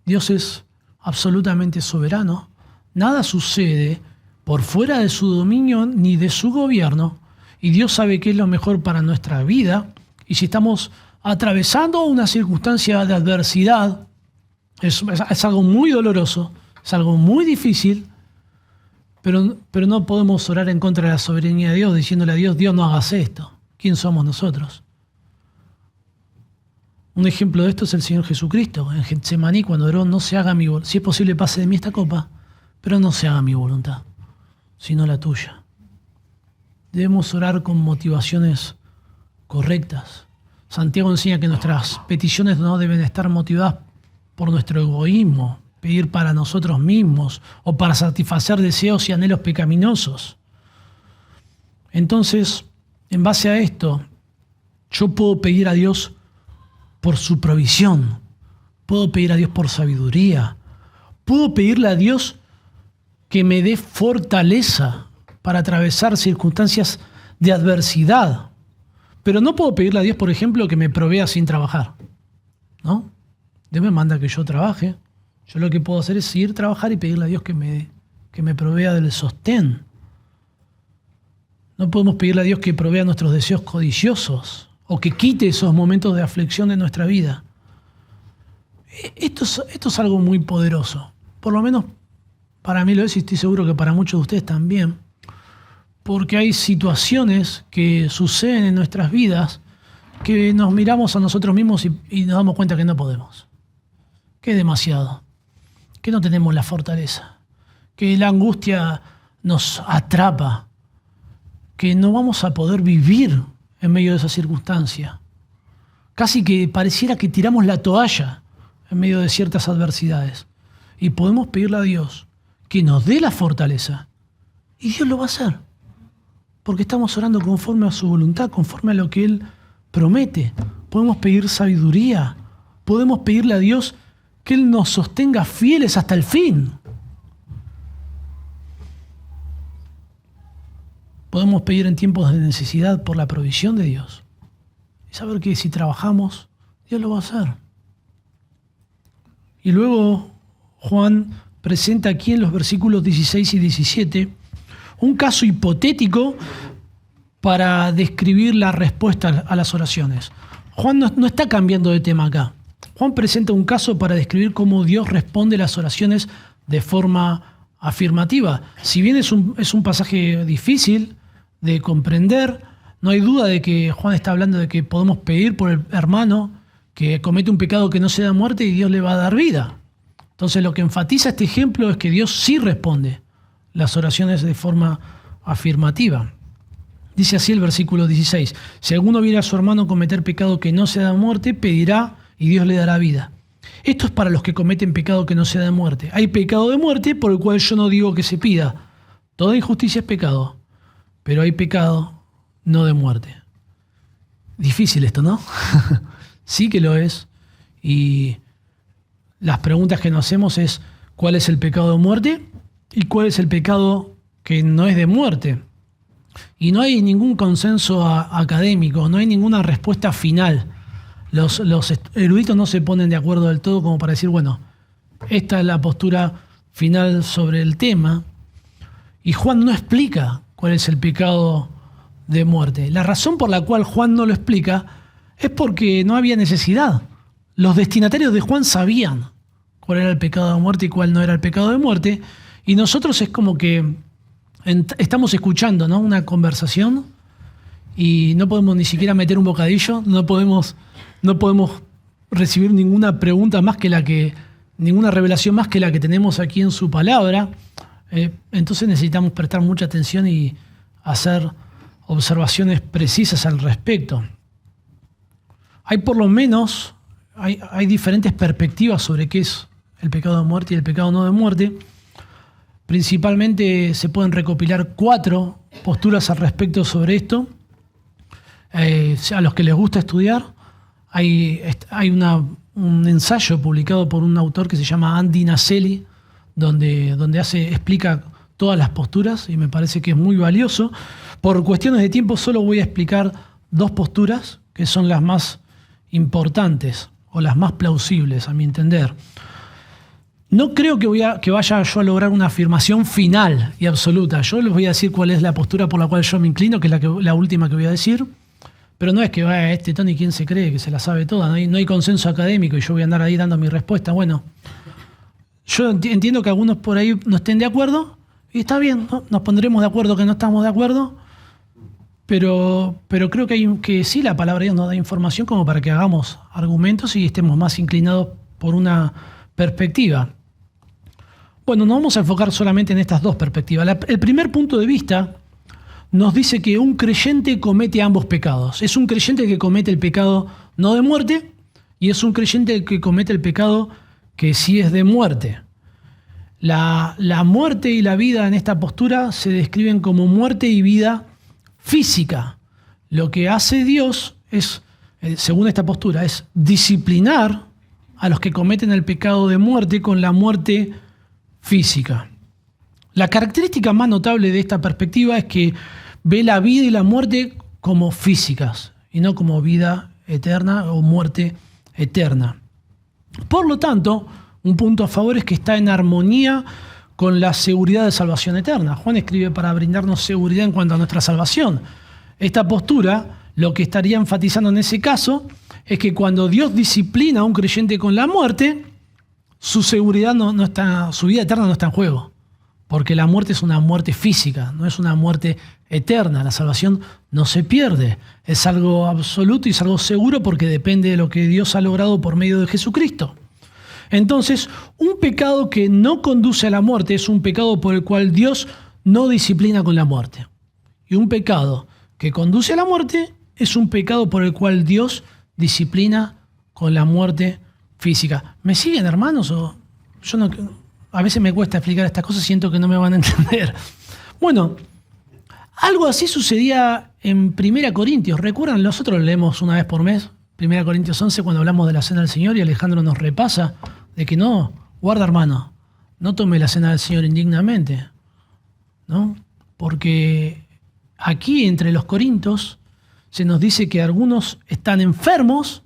Dios es absolutamente soberano. Nada sucede por fuera de su dominio ni de su gobierno, y Dios sabe qué es lo mejor para nuestra vida. Y si estamos atravesando una circunstancia de adversidad, es algo muy doloroso, es algo muy difícil, Pero no podemos orar en contra de la soberanía de Dios, diciéndole a Dios, Dios, no hagas esto. ¿Quién somos nosotros? Un ejemplo de esto es el Señor Jesucristo. En Getsemaní, cuando oró, no se haga mi voluntad. Si es posible, pase de mí esta copa, pero no se haga mi voluntad, sino la tuya. Debemos orar con motivaciones correctas. Santiago enseña que nuestras peticiones no deben estar motivadas por nuestro egoísmo, pedir para nosotros mismos o para satisfacer deseos y anhelos pecaminosos. Entonces, en base a esto, yo puedo pedir a Dios por su provisión, puedo pedir a Dios por sabiduría, puedo pedirle a Dios que me dé fortaleza para atravesar circunstancias de adversidad. Pero no puedo pedirle a Dios, por ejemplo, que me provea sin trabajar, ¿no? Dios me manda que yo trabaje. Yo lo que puedo hacer es ir a trabajar y pedirle a Dios que me provea del sostén. No podemos pedirle a Dios que provea nuestros deseos codiciosos o que quite esos momentos de aflicción de nuestra vida. Esto es algo muy poderoso. Por lo menos para mí lo es y estoy seguro que para muchos de ustedes también. Porque hay situaciones que suceden en nuestras vidas que nos miramos a nosotros mismos y nos damos cuenta que no podemos. Que es demasiado. Que no tenemos la fortaleza. Que la angustia nos atrapa. Que no vamos a poder vivir en medio de esa circunstancia. Casi que pareciera que tiramos la toalla en medio de ciertas adversidades. Y podemos pedirle a Dios que nos dé la fortaleza. Y Dios lo va a hacer. Porque estamos orando conforme a su voluntad, conforme a lo que Él promete. Podemos pedir sabiduría. Podemos pedirle a Dios que Él nos sostenga fieles hasta el fin. Podemos pedir en tiempos de necesidad por la provisión de Dios. Y saber que si trabajamos, Dios lo va a hacer. Y luego Juan presenta aquí en los versículos 16 y 17 un caso hipotético para describir la respuesta a las oraciones. Juan no está cambiando de tema acá. Juan presenta un caso para describir cómo Dios responde a las oraciones de forma afirmativa. Si bien es un pasaje difícil de comprender, no hay duda de que Juan está hablando de que podemos pedir por el hermano que comete un pecado que no se da muerte y Dios le va a dar vida. Entonces lo que enfatiza este ejemplo es que Dios sí responde las oraciones de forma afirmativa. Dice así el versículo 16: si alguno viera a su hermano cometer pecado que no se da muerte, pedirá y Dios le dará vida. Esto es para los que cometen pecado que no se da muerte. Hay pecado de muerte por el cual yo no digo que se pida. Toda injusticia es pecado, pero hay pecado no de muerte. Difícil esto, ¿no? Sí que lo es. Y las preguntas que nos hacemos es: ¿cuál es el pecado de muerte? ¿Y cuál es el pecado que no es de muerte? Y no hay ningún consenso académico, no hay ninguna respuesta final. Los eruditos no se ponen de acuerdo del todo como para decir, bueno, esta es la postura final sobre el tema. Y Juan no explica cuál es el pecado de muerte. La razón por la cual Juan no lo explica es porque no había necesidad. Los destinatarios de Juan sabían cuál era el pecado de muerte y cuál no era el pecado de muerte. Y nosotros es como que estamos escuchando, ¿no?, una conversación y no podemos ni siquiera meter un bocadillo, no podemos recibir ninguna pregunta más que ninguna revelación más que la que tenemos aquí en su palabra. Entonces necesitamos prestar mucha atención y hacer observaciones precisas al respecto. Hay por lo menos, hay diferentes perspectivas sobre qué es el pecado de muerte y el pecado no de muerte. Principalmente se pueden recopilar 4 posturas al respecto sobre esto. A los que les gusta estudiar, hay un ensayo publicado por un autor que se llama Andy Naselli, donde explica todas las posturas y me parece que es muy valioso. Por cuestiones de tiempo solo voy a explicar 2 posturas que son las más importantes o las más plausibles a mi entender. No creo que vaya yo a lograr una afirmación final y absoluta. Yo les voy a decir cuál es la postura por la cual yo me inclino, que es la última que voy a decir. Pero no es que vaya este Tony, ¿quién se cree que se la sabe toda? No hay consenso académico y yo voy a andar ahí dando mi respuesta. Bueno, yo entiendo que algunos por ahí no estén de acuerdo y Y está bien, ¿no? Nos pondremos de acuerdo que no estamos de acuerdo, pero creo que sí, la palabra de Dios nos da información como para que hagamos argumentos y estemos más inclinados por una perspectiva. Bueno, nos vamos a enfocar solamente en estas dos perspectivas. El primer punto de vista nos dice que un creyente comete ambos pecados. Es un creyente que comete el pecado no de muerte y es un creyente que comete el pecado que sí es de muerte. La muerte y la vida en esta postura se describen como muerte y vida física. Lo que hace Dios es, según esta postura, es disciplinar a los que cometen el pecado de muerte con la muerte física. La característica más notable de esta perspectiva es que ve la vida y la muerte como físicas y no como vida eterna o muerte eterna. Por lo tanto, un punto a favor es que está en armonía con la seguridad de salvación eterna. Juan escribe para brindarnos seguridad en cuanto a nuestra salvación. Esta postura, lo que estaría enfatizando en ese caso, es que cuando Dios disciplina a un creyente con la muerte, su seguridad no está, su vida eterna no está en juego. Porque la muerte es una muerte física, no es una muerte eterna. La salvación no se pierde. Es algo absoluto y es algo seguro porque depende de lo que Dios ha logrado por medio de Jesucristo. Entonces, un pecado que no conduce a la muerte es un pecado por el cual Dios no disciplina con la muerte. Y un pecado que conduce a la muerte es un pecado por el cual Dios disciplina con la muerte física. ¿Me siguen, hermanos? O yo no, a veces me cuesta explicar estas cosas, siento que no me van a entender. Bueno, algo así sucedía en 1 Corintios. ¿Recuerdan? Nosotros leemos una vez por mes 1 Corintios 11 cuando hablamos de la cena del Señor y Alejandro nos repasa de que no, guarda hermano, no tome la cena del Señor indignamente, ¿no? Porque aquí entre los corintios se nos dice que algunos están enfermos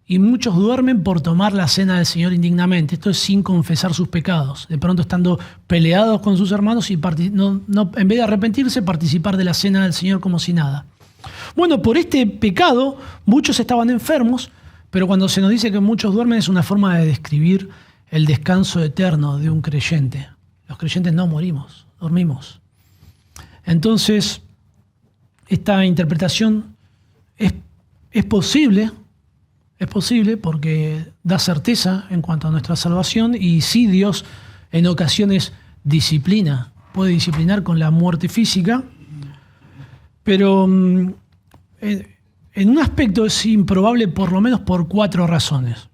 y muchos duermen por tomar la cena del Señor indignamente. Esto es sin confesar sus pecados. De pronto estando peleados con sus hermanos y en vez de arrepentirse, participar de la cena del Señor como si nada. Bueno, por este pecado muchos estaban enfermos, pero cuando se nos dice que muchos duermen es una forma de describir el descanso eterno de un creyente. Los creyentes no morimos, dormimos. Entonces, esta interpretación es posible porque da certeza en cuanto a nuestra salvación y sí Dios en ocasiones disciplina, puede disciplinar con la muerte física, pero en un aspecto es improbable por lo menos por 4 razones.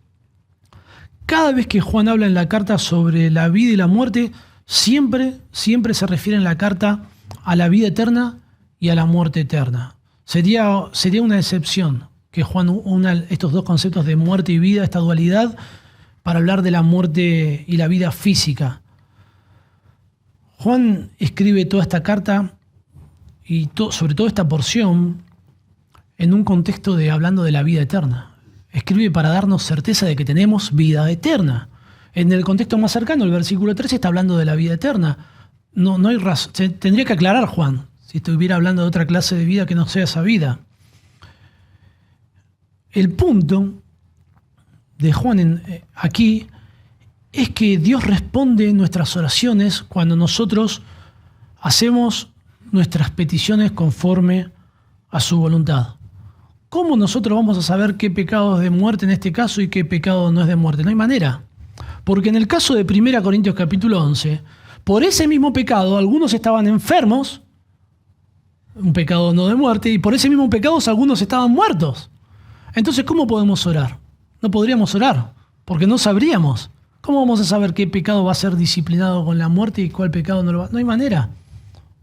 Cada vez que Juan habla en la carta sobre la vida y la muerte, siempre se refiere en la carta a la vida eterna y a la muerte eterna. Sería una excepción que Juan una estos dos conceptos de muerte y vida, esta dualidad, para hablar de la muerte y la vida física. Juan escribe toda esta carta y sobre todo esta porción en un contexto de hablando de la vida eterna. Escribe para darnos certeza de que tenemos vida eterna. En el contexto más cercano, el versículo 13 está hablando de la vida eterna. No hay razón. Tendría que aclarar Juan si estuviera hablando de otra clase de vida que no sea esa vida. El punto de Juan aquí es que Dios responde nuestras oraciones cuando nosotros hacemos nuestras peticiones conforme a su voluntad. ¿Cómo nosotros vamos a saber qué pecado es de muerte en este caso y qué pecado no es de muerte? No hay manera. Porque en el caso de 1 Corintios capítulo 11, por ese mismo pecado algunos estaban enfermos, un pecado no de muerte, y por ese mismo pecado algunos estaban muertos. Entonces, ¿cómo podemos orar? No podríamos orar, porque no sabríamos. ¿Cómo vamos a saber qué pecado va a ser disciplinado con la muerte y cuál pecado no lo va? No hay manera,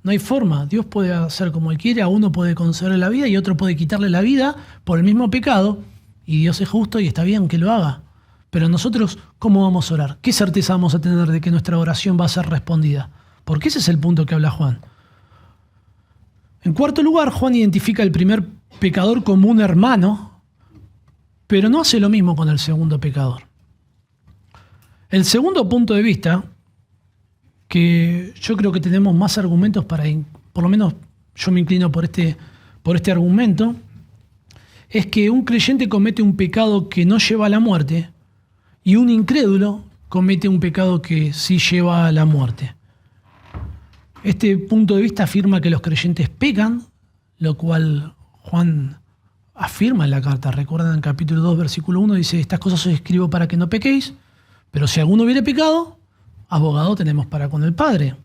no hay forma. Dios puede hacer como Él quiere, a uno puede concederle la vida y otro puede quitarle la vida por el mismo pecado, y Dios es justo y está bien que lo haga. Pero nosotros, ¿cómo vamos a orar? ¿Qué certeza vamos a tener de que nuestra oración va a ser respondida? Porque ese es el punto que habla Juan. En cuarto lugar, Juan identifica al primer pecador como un hermano, pero no hace lo mismo con el segundo pecador. El segundo punto de vista, que yo creo que tenemos más argumentos para, por lo menos yo me inclino por este argumento, es que un creyente comete un pecado que no lleva a la muerte y un incrédulo comete un pecado que sí lleva a la muerte. Este punto de vista afirma que los creyentes pecan, lo cual Juan afirma en la carta. Recuerdan en capítulo 2, versículo 1, dice: estas cosas os escribo para que no pequéis, pero si alguno hubiere pecado, abogado tenemos para con el Padre.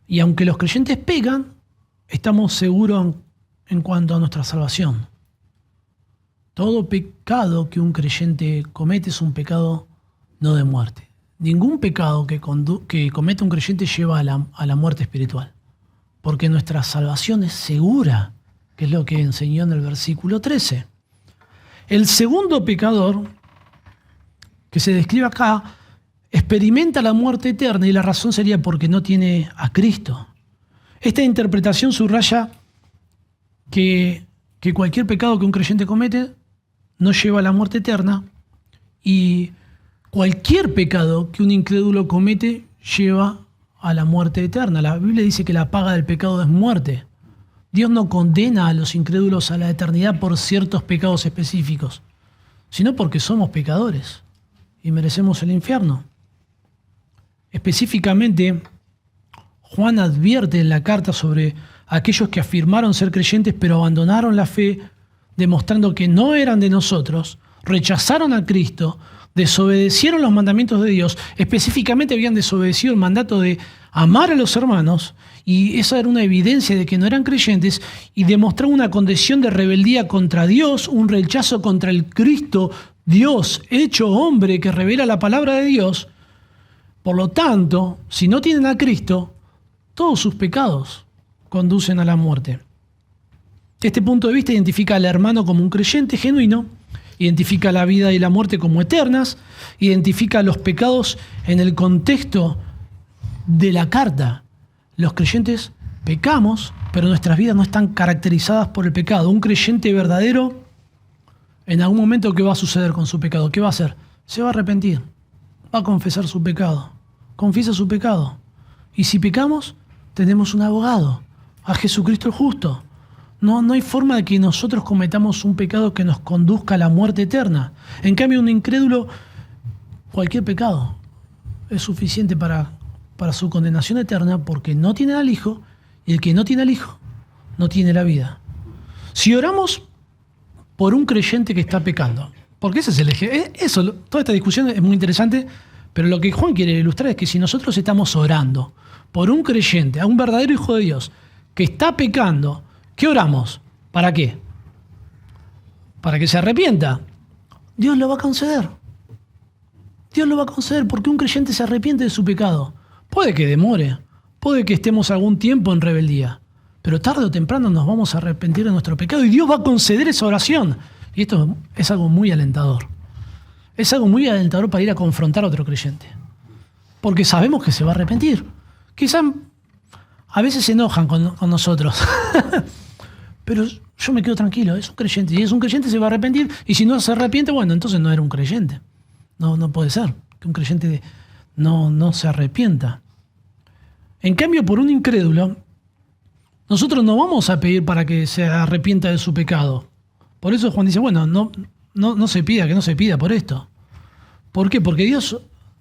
Y aunque los creyentes pecan, estamos seguros en cuanto a nuestra salvación. Todo pecado que un creyente comete es un pecado no de muerte. Ningún pecado que comete un creyente lleva a la muerte espiritual, porque nuestra salvación es segura, que es lo que enseñó en el versículo 13. El segundo pecador que se describe acá experimenta la muerte eterna, y la razón sería porque no tiene a Cristo. Esta interpretación subraya que cualquier pecado que un creyente comete no lleva a la muerte eterna, y cualquier pecado que un incrédulo comete lleva a la muerte eterna. La Biblia dice que la paga del pecado es muerte. Dios no condena a los incrédulos a la eternidad por ciertos pecados específicos, sino porque somos pecadores y merecemos el infierno. Específicamente, Juan advierte en la carta sobre aquellos que afirmaron ser creyentes pero abandonaron la fe, demostrando que no eran de nosotros, rechazaron a Cristo, desobedecieron los mandamientos de Dios. Específicamente habían desobedecido el mandato de amar a los hermanos, y esa era una evidencia de que no eran creyentes, y demostraron una condición de rebeldía contra Dios, un rechazo contra el Cristo, Dios hecho hombre, que revela la palabra de Dios. Por lo tanto, si no tienen a Cristo, todos sus pecados conducen a la muerte. Este punto de vista identifica al hermano como un creyente genuino, identifica la vida y la muerte como eternas, identifica los pecados en el contexto de la carta. Los creyentes pecamos, pero nuestras vidas no están caracterizadas por el pecado. Un creyente verdadero, en algún momento, ¿qué va a suceder con su pecado? ¿Qué va a hacer? Se va a arrepentir, va a confesar su pecado, confiesa su pecado. Y si pecamos, tenemos un abogado, a Jesucristo el justo. No hay forma de que nosotros cometamos un pecado que nos conduzca a la muerte eterna. En cambio, un incrédulo, cualquier pecado es suficiente para su condenación eterna, porque no tiene al Hijo, y el que no tiene al Hijo no tiene la vida. Si oramos por un creyente que está pecando, porque ese es el eje, toda esta discusión es muy interesante, pero lo que Juan quiere ilustrar es que si nosotros estamos orando por un creyente, a un verdadero Hijo de Dios, que está pecando, ¿qué oramos? ¿Para qué? Para que se arrepienta. Dios lo va a conceder. Dios lo va a conceder porque un creyente se arrepiente de su pecado. Puede que demore, puede que estemos algún tiempo en rebeldía, pero tarde o temprano nos vamos a arrepentir de nuestro pecado y Dios va a conceder esa oración. Y esto es algo muy alentador. Es algo muy alentador para ir a confrontar a otro creyente, porque sabemos que se va a arrepentir. Quizás a veces se enojan con nosotros, pero yo me quedo tranquilo, es un creyente, y es un creyente, se va a arrepentir, y si no se arrepiente, bueno, entonces no era un creyente. No puede ser que un creyente no se arrepienta. En cambio, por un incrédulo, nosotros no vamos a pedir para que se arrepienta de su pecado. Por eso Juan dice, bueno, no se pida, que no se pida por esto. ¿Por qué? Porque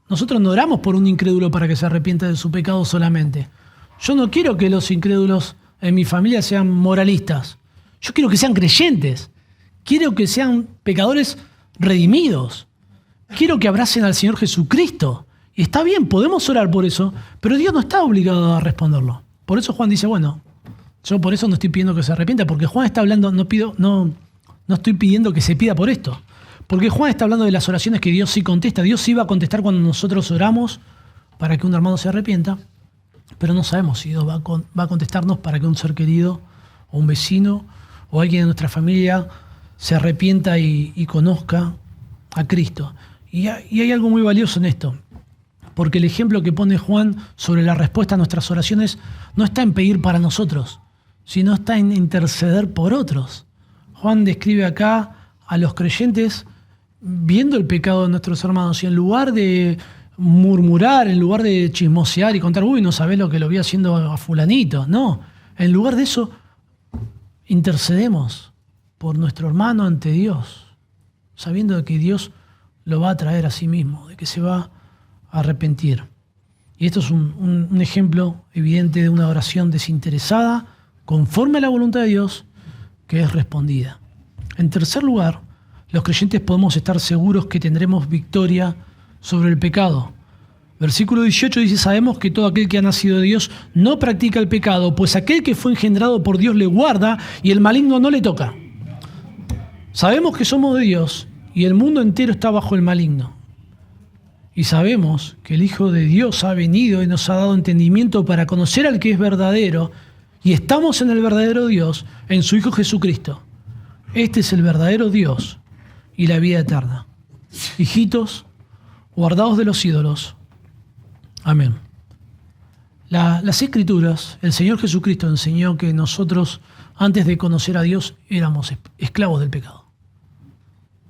nosotros no oramos por un incrédulo para que se arrepienta de su pecado solamente. Yo no quiero que los incrédulos en mi familia sean moralistas. Yo quiero que sean creyentes. Quiero que sean pecadores redimidos. Quiero que abracen al Señor Jesucristo. Y está bien, podemos orar por eso, pero Dios no está obligado a responderlo. Por eso Juan dice, bueno, yo por eso no estoy pidiendo que se arrepienta, porque Juan está hablando, no estoy pidiendo que se pida por esto. Porque Juan está hablando de las oraciones que Dios sí contesta. Dios sí va a contestar cuando nosotros oramos para que un hermano se arrepienta, pero no sabemos si Dios va a contestarnos para que un ser querido o un vecino o alguien de nuestra familia se arrepienta y conozca a Cristo. Y hay algo muy valioso en esto, porque el ejemplo que pone Juan sobre la respuesta a nuestras oraciones no está en pedir para nosotros, sino está en interceder por otros. Juan describe acá a los creyentes viendo el pecado de nuestros hermanos y en lugar de murmurar, en lugar de chismosear y contar, uy, no sabés lo que lo vi haciendo a fulanito. No, en lugar de eso, intercedemos por nuestro hermano ante Dios, sabiendo de que Dios lo va a traer a sí mismo, de que se va a arrepentir. Y esto es un ejemplo evidente de una oración desinteresada, conforme a la voluntad de Dios, que es respondida. En tercer lugar, los creyentes podemos estar seguros que tendremos victoria sobre el pecado. Versículo 18 dice: sabemos que todo aquel que ha nacido de Dios no practica el pecado, pues aquel que fue engendrado por Dios le guarda y el maligno no le toca. Sabemos que somos de Dios y el mundo entero está bajo el maligno. Y sabemos que el Hijo de Dios ha venido y nos ha dado entendimiento para conocer al que es verdadero, y estamos en el verdadero Dios, en su Hijo Jesucristo. Este es el verdadero Dios y la vida eterna. Hijitos, guardaos de los ídolos. Amén. Las Escrituras, el Señor Jesucristo enseñó que nosotros, antes de conocer a Dios, éramos esclavos del pecado.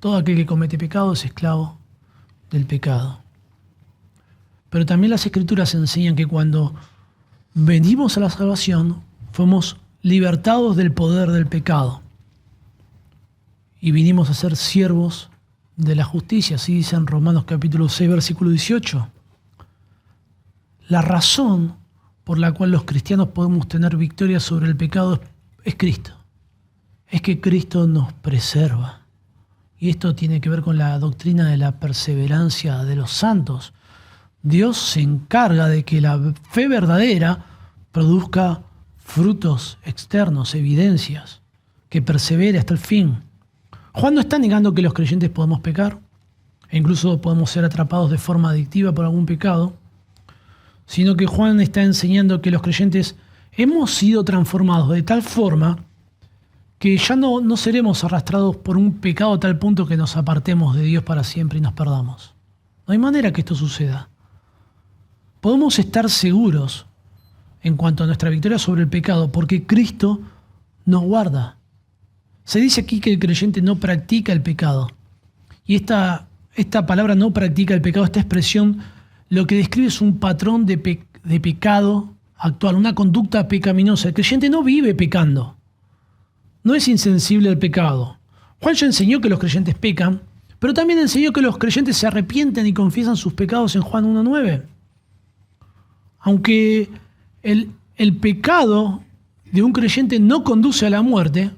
Todo aquel que comete pecado es esclavo del pecado. Pero también las Escrituras enseñan que cuando venimos a la salvación, fuimos libertados del poder del pecado y vinimos a ser siervos de la justicia, así dice en Romanos capítulo 6, versículo 18. La razón por la cual los cristianos podemos tener victoria sobre el pecado es Cristo. Es que Cristo nos preserva. Y esto tiene que ver con la doctrina de la perseverancia de los santos. Dios se encarga de que la fe verdadera produzca frutos externos, evidencias, que persevere hasta el fin. Juan no está negando que los creyentes podemos pecar, e incluso podemos ser atrapados de forma adictiva por algún pecado, sino que Juan está enseñando que los creyentes hemos sido transformados de tal forma que ya no seremos arrastrados por un pecado a tal punto que nos apartemos de Dios para siempre y nos perdamos. No hay manera que esto suceda. Podemos estar seguros en cuanto a nuestra victoria sobre el pecado porque Cristo nos guarda. Se dice aquí que el creyente no practica el pecado. Y esta palabra no practica el pecado, esta expresión, lo que describe es un patrón de pecado actual, una conducta pecaminosa. El creyente no vive pecando. No es insensible al pecado. Juan ya enseñó que los creyentes pecan, pero también enseñó que los creyentes se arrepienten y confiesan sus pecados en Juan 1:9. Aunque el pecado de un creyente no conduce a la muerte,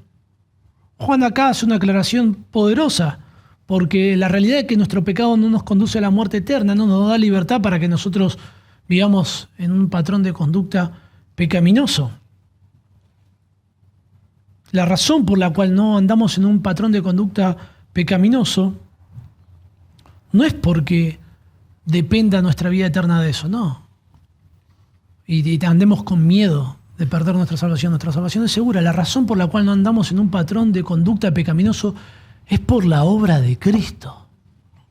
Juan acá hace una aclaración poderosa, porque la realidad es que nuestro pecado no nos conduce a la muerte eterna, no nos da libertad para que nosotros vivamos en un patrón de conducta pecaminoso. La razón por la cual no andamos en un patrón de conducta pecaminoso no es porque dependa nuestra vida eterna de eso, no. Y andemos con miedo de perder nuestra salvación. Nuestra salvación es segura. La razón por la cual no andamos en un patrón de conducta pecaminoso es por la obra de Cristo.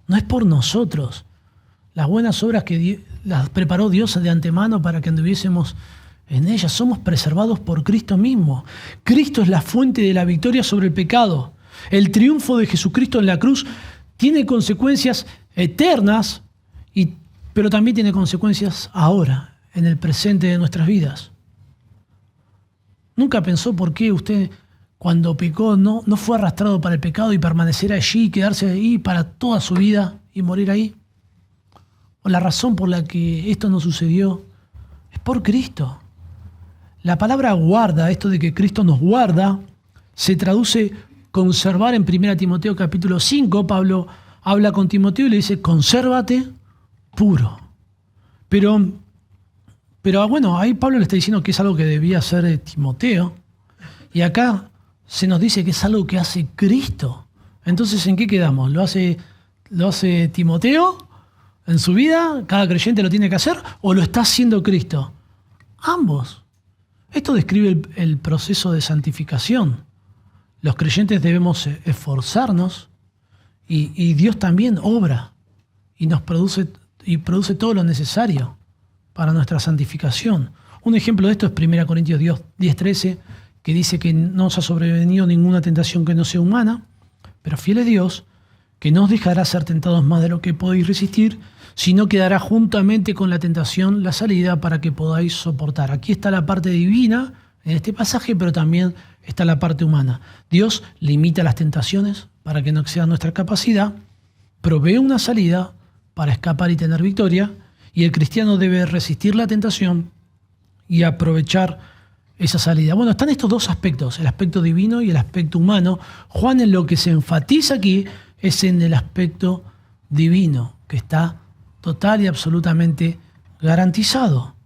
No es por nosotros. Las buenas obras que las preparó Dios de antemano para que anduviésemos en ellas. Somos preservados por Cristo mismo. Cristo es la fuente de la victoria sobre el pecado. El triunfo de Jesucristo en la cruz tiene consecuencias eternas, pero también tiene consecuencias ahora, en el presente de nuestras vidas. ¿Nunca pensó por qué usted, cuando pecó, no fue arrastrado para el pecado y permanecer allí y quedarse ahí para toda su vida y morir ahí? O la razón por la que esto no sucedió es por Cristo. La palabra guarda, esto de que Cristo nos guarda, se traduce conservar en 1 Timoteo capítulo 5. Pablo habla con Timoteo y le dice: consérvate puro. Pero bueno, ahí Pablo le está diciendo que es algo que debía hacer Timoteo. Y acá se nos dice que es algo que hace Cristo. Entonces, ¿en qué quedamos? ¿Lo hace Timoteo en su vida? ¿Cada creyente lo tiene que hacer? ¿O lo está haciendo Cristo? Ambos. Esto describe el proceso de santificación. Los creyentes debemos esforzarnos y Dios también obra y nos produce todo lo necesario para nuestra santificación. Un ejemplo de esto es 1 Corintios 10:13, que dice que no os ha sobrevenido ninguna tentación que no sea humana, pero fiel es Dios, que no os dejará ser tentados más de lo que podéis resistir, sino que dará juntamente con la tentación la salida para que podáis soportar. Aquí está la parte divina en este pasaje, pero también está la parte humana. Dios limita las tentaciones para que no excedan nuestra capacidad, provee una salida para escapar y tener victoria, Y el cristiano debe resistir la tentación y aprovechar esa salida. Bueno, están estos dos aspectos, el aspecto divino y el aspecto humano. Juan en lo que se enfatiza aquí es en el aspecto divino, que está total y absolutamente garantizado.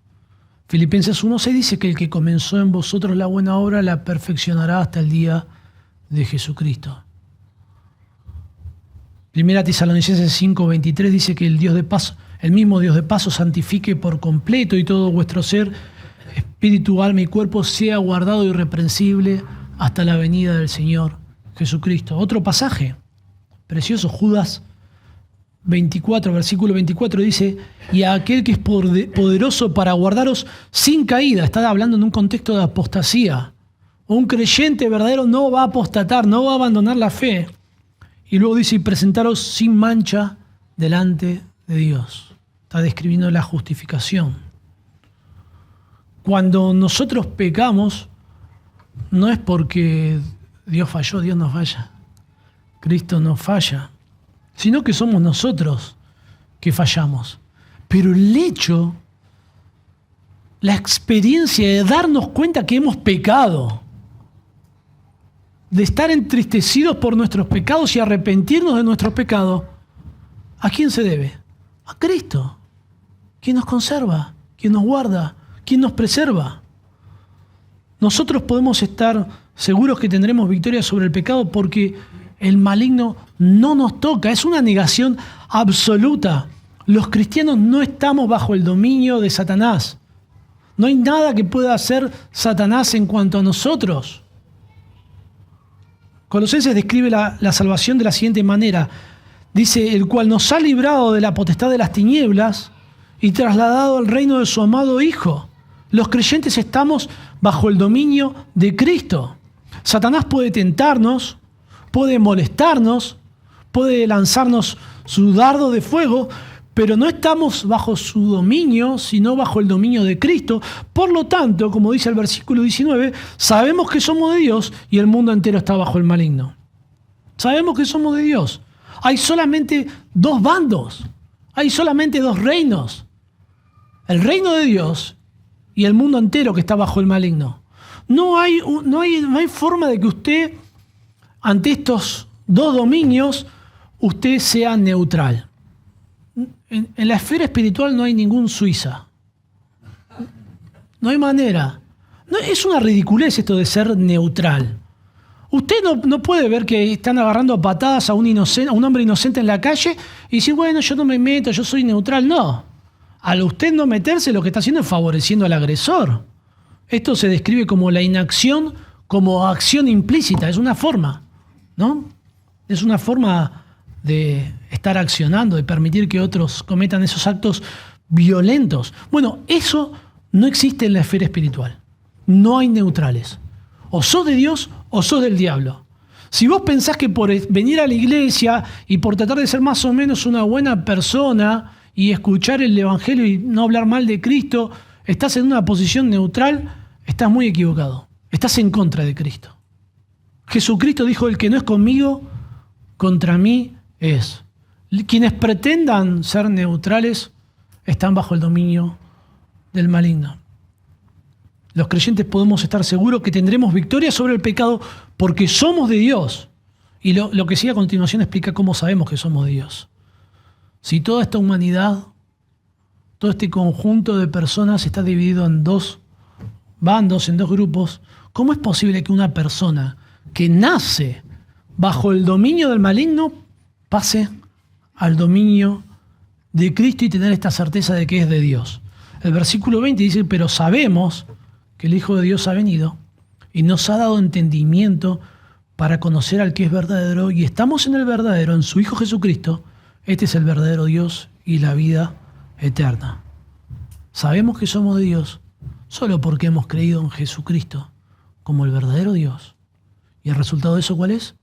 Filipenses 1:6 dice que el que comenzó en vosotros la buena obra la perfeccionará hasta el día de Jesucristo. Primera Tesalonicenses 5:23 dice que el mismo Dios de paz os santifique por completo y todo vuestro ser, espíritu, alma y cuerpo sea guardado irreprensible hasta la venida del Señor Jesucristo. Otro pasaje precioso, Judas 24, versículo 24 dice, y a aquel que es poderoso para guardaros sin caída. Está hablando en un contexto de apostasía. Un creyente verdadero no va a apostatar, no va a abandonar la fe. Y luego dice, y presentaros sin mancha delante de Dios. Está describiendo la justificación. Cuando nosotros pecamos, no es porque Dios falló, Dios no falla. Cristo no falla, sino que somos nosotros que fallamos. Pero el hecho, la experiencia de darnos cuenta que hemos pecado, de estar entristecidos por nuestros pecados y arrepentirnos de nuestros pecados, ¿a quién se debe? A Cristo, quien nos conserva, quien nos guarda, quien nos preserva. Nosotros podemos estar seguros que tendremos victoria sobre el pecado porque el maligno no nos toca. Es una negación absoluta. Los cristianos no estamos bajo el dominio de Satanás. No hay nada que pueda hacer Satanás en cuanto a nosotros. Colosenses describe la salvación de la siguiente manera. Dice, el cual nos ha librado de la potestad de las tinieblas y trasladado al reino de su amado Hijo. Los creyentes estamos bajo el dominio de Cristo. Satanás puede tentarnos, puede molestarnos, puede lanzarnos su dardo de fuego, pero no estamos bajo su dominio, sino bajo el dominio de Cristo. Por lo tanto, como dice el versículo 19, sabemos que somos de Dios y el mundo entero está bajo el maligno. Sabemos que somos de Dios. Hay solamente dos bandos, hay solamente dos reinos. El reino de Dios y el mundo entero que está bajo el maligno. No hay forma de que usted, ante estos dos dominios, usted sea neutral. En la esfera espiritual no hay ningún Suiza. No hay manera. No, es una ridiculez esto de ser neutral. Usted no puede ver que están agarrando a patadas a un hombre inocente en la calle y decir, bueno, yo no me meto, yo soy neutral. No. Al usted no meterse, lo que está haciendo es favoreciendo al agresor. Esto se describe como la inacción, como acción implícita. Es una forma, ¿no? Es una forma de estar accionando, de permitir que otros cometan esos actos violentos. Bueno, eso no existe en la esfera espiritual. No hay neutrales. O sos de Dios o sos del diablo. Si vos pensás que por venir a la iglesia y por tratar de ser más o menos una buena persona y escuchar el evangelio y no hablar mal de Cristo, estás en una posición neutral, estás muy equivocado. Estás en contra de Cristo. Jesucristo dijo, el que no es conmigo, contra mí es. Quienes pretendan ser neutrales están bajo el dominio del maligno. Los creyentes podemos estar seguros que tendremos victoria sobre el pecado porque somos de Dios. Y lo que sigue a continuación explica cómo sabemos que somos de Dios. Si toda esta humanidad, todo este conjunto de personas está dividido en dos bandos, en dos grupos, ¿cómo es posible que una persona que nace bajo el dominio del maligno pase al dominio de Cristo y tener esta certeza de que es de Dios? El versículo 20 dice, pero sabemos que el Hijo de Dios ha venido y nos ha dado entendimiento para conocer al que es verdadero y estamos en el verdadero, en su Hijo Jesucristo. Este es el verdadero Dios y la vida eterna. Sabemos que somos de Dios solo porque hemos creído en Jesucristo como el verdadero Dios. ¿Y el resultado de eso cuál es?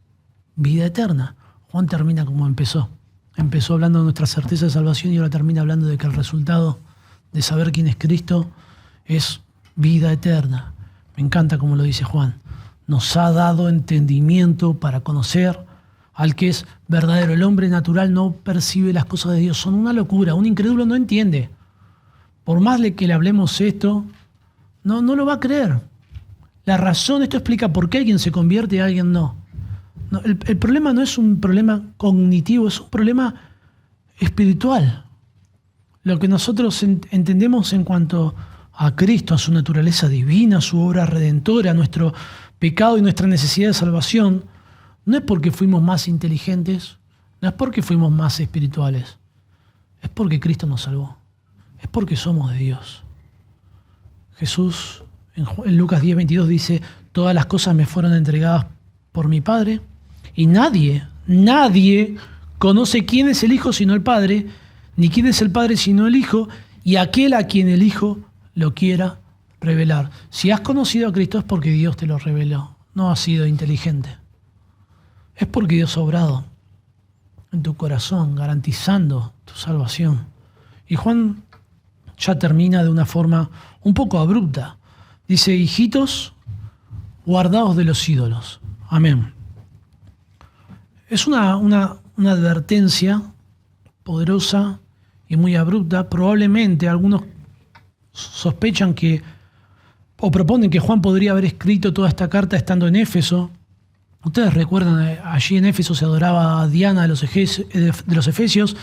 Vida eterna. Juan termina como empezó. Empezó hablando de nuestra certeza de salvación y ahora termina hablando de que el resultado de saber quién es Cristo es vida eterna. Me encanta como lo dice Juan. Nos ha dado entendimiento para conocer al que es verdadero. El hombre natural no percibe las cosas de Dios. Son una locura. Un incrédulo no entiende. por más que le hablemos esto, no lo va a creer. La razón, esto explica por qué alguien se convierte y alguien no. El problema no es un problema cognitivo, es un problema espiritual. Lo que nosotros entendemos en cuanto a Cristo, a su naturaleza divina, a su obra redentora, a nuestro pecado y nuestra necesidad de salvación, no es porque fuimos más inteligentes, no es porque fuimos más espirituales, es porque Cristo nos salvó, es porque somos de Dios. Jesús en Lucas 10:22 dice: todas las cosas me fueron entregadas por mi Padre, y nadie conoce quién es el Hijo sino el Padre, ni quién es el Padre sino el Hijo, y aquel a quien el Hijo lo quiera revelar. Si has conocido a Cristo es porque Dios te lo reveló, no has sido inteligente. Es porque Dios ha obrado en tu corazón, garantizando tu salvación. Y Juan ya termina de una forma un poco abrupta. Dice: hijitos, guardaos de los ídolos. Amén. Es una advertencia poderosa y muy abrupta. Probablemente algunos sospechan o proponen que Juan podría haber escrito toda esta carta estando en Éfeso. Ustedes recuerdan, allí en Éfeso se adoraba a Diana de los Efesios,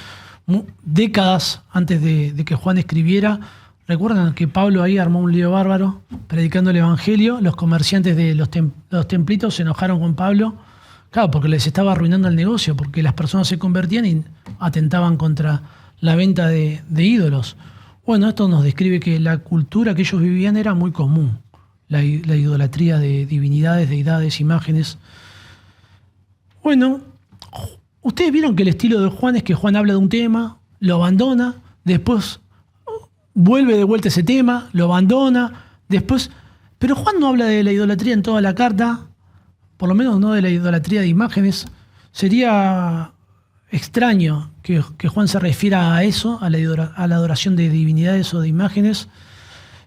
décadas antes de que Juan escribiera. Recuerdan que Pablo ahí armó un lío bárbaro predicando el Evangelio. Los comerciantes de los templitos se enojaron con Pablo, claro, porque les estaba arruinando el negocio, porque las personas se convertían y atentaban contra la venta de ídolos. Bueno, esto nos describe que la cultura que ellos vivían era muy común, la idolatría de divinidades, deidades, imágenes. Bueno, ustedes vieron que el estilo de Juan es que Juan habla de un tema, lo abandona, después vuelve de vuelta a ese tema, lo abandona, después... Pero Juan no habla de la idolatría en toda la carta, por lo menos no de la idolatría de imágenes. Sería extraño que Juan se refiera a eso, a la adoración de divinidades o de imágenes,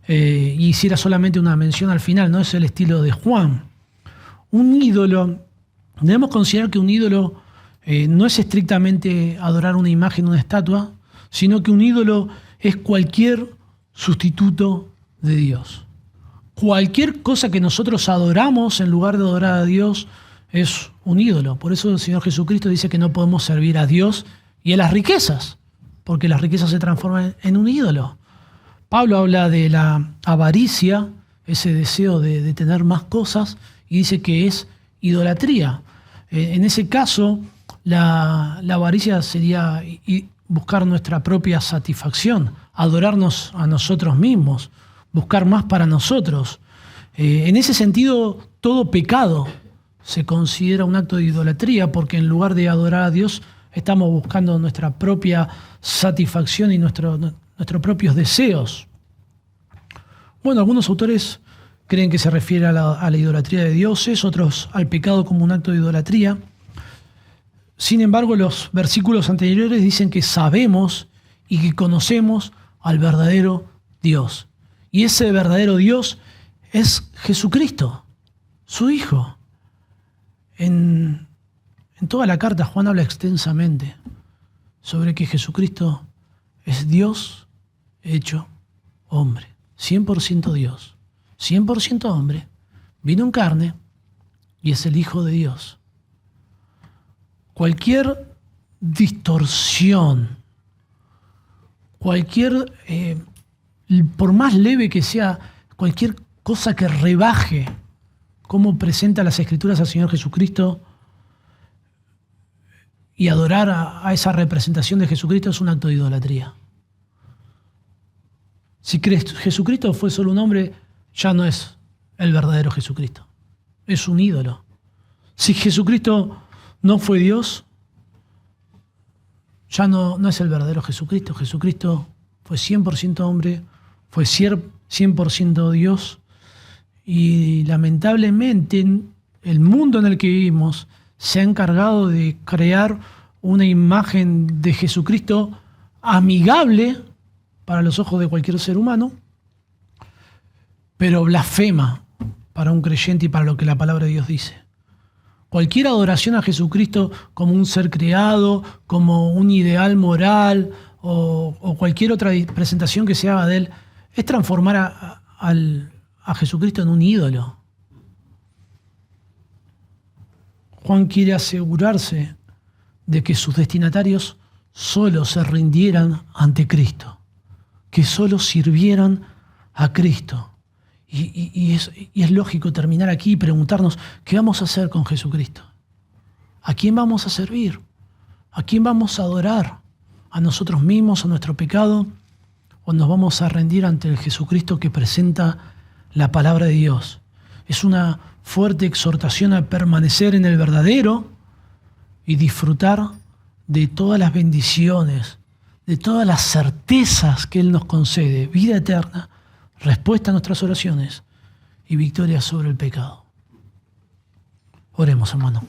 y hiciera solamente una mención al final. No es el estilo de Juan. Un ídolo, debemos considerar que un ídolo no es estrictamente adorar una imagen, una estatua, sino que un ídolo es cualquier sustituto de Dios. Cualquier cosa que nosotros adoramos en lugar de adorar a Dios es un ídolo. Por eso el Señor Jesucristo dice que no podemos servir a Dios y a las riquezas, porque las riquezas se transforman en un ídolo. Pablo habla de la avaricia, ese deseo de tener más cosas, y dice que es idolatría. En ese caso, la avaricia sería buscar nuestra propia satisfacción, adorarnos a nosotros mismos, buscar más para nosotros. En ese sentido, todo pecado se considera un acto de idolatría, porque en lugar de adorar a Dios, estamos buscando nuestra propia satisfacción y nuestros propios deseos. Bueno, algunos autores creen que se refiere a la idolatría de dioses, otros al pecado como un acto de idolatría. Sin embargo, los versículos anteriores dicen que sabemos y que conocemos al verdadero Dios. Y ese verdadero Dios es Jesucristo, su Hijo. En toda la carta Juan habla extensamente sobre que Jesucristo es Dios hecho hombre, 100% Dios, 100% hombre, vino en carne y es el Hijo de Dios. Cualquier distorsión, por más leve que sea, cualquier cosa que rebaje cómo presenta las Escrituras al Señor Jesucristo y adorar a esa representación de Jesucristo es un acto de idolatría. Si Jesucristo fue solo un hombre, ya no es el verdadero Jesucristo, es un ídolo. Si Jesucristo no fue Dios, ya no es el verdadero Jesucristo. Jesucristo fue 100% hombre, fue 100% Dios, y lamentablemente el mundo en el que vivimos se ha encargado de crear una imagen de Jesucristo amigable para los ojos de cualquier ser humano, pero blasfema para un creyente y para lo que la palabra de Dios dice. Cualquier adoración a Jesucristo como un ser creado, como un ideal moral o cualquier otra presentación que se haga de Él, es transformar a Jesucristo en un ídolo. Juan quiere asegurarse de que sus destinatarios solo se rindieran ante Cristo, que solo sirvieran a Cristo. Y es lógico terminar aquí y preguntarnos, ¿qué vamos a hacer con Jesucristo? ¿A quién vamos a servir? ¿A quién vamos a adorar? ¿A nosotros mismos, a nuestro pecado? ¿O nos vamos a rendir ante el Jesucristo que presenta la palabra de Dios? Es una fuerte exhortación a permanecer en el verdadero y disfrutar de todas las bendiciones, de todas las certezas que Él nos concede, vida eterna, respuesta a nuestras oraciones y victoria sobre el pecado. Oremos, hermano.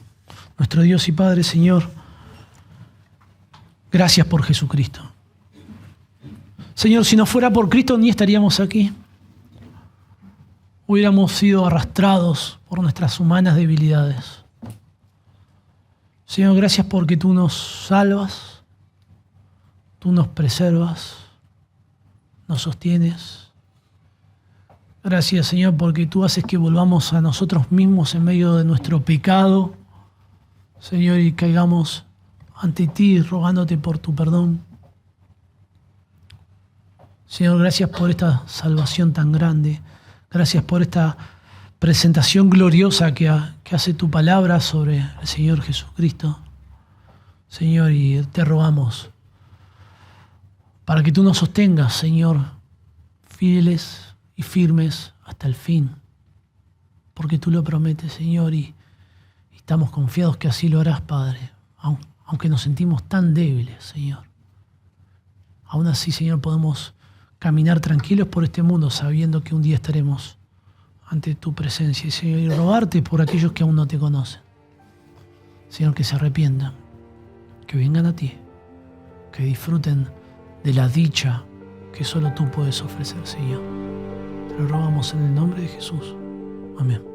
Nuestro Dios y Padre, Señor, gracias por Jesucristo. Señor, si no fuera por Cristo ni estaríamos aquí. Hubiéramos sido arrastrados por nuestras humanas debilidades. Señor, gracias porque tú nos salvas, tú nos preservas, nos sostienes. Gracias, Señor, porque tú haces que volvamos a nosotros mismos en medio de nuestro pecado, Señor, y caigamos ante ti rogándote por tu perdón. Señor, gracias por esta salvación tan grande. Gracias por esta presentación gloriosa que hace tu palabra sobre el Señor Jesucristo. Señor, y te rogamos para que tú nos sostengas, Señor, fieles y firmes hasta el fin, porque tú lo prometes, Señor, y estamos confiados que así lo harás, Padre, aunque nos sentimos tan débiles, Señor. Aún así, Señor, podemos caminar tranquilos por este mundo sabiendo que un día estaremos ante tu presencia, Señor, y rogarte por aquellos que aún no te conocen. Señor, que se arrepientan, que vengan a ti, que disfruten de la dicha que solo tú puedes ofrecer, Señor. Te lo rogamos en el nombre de Jesús. Amén.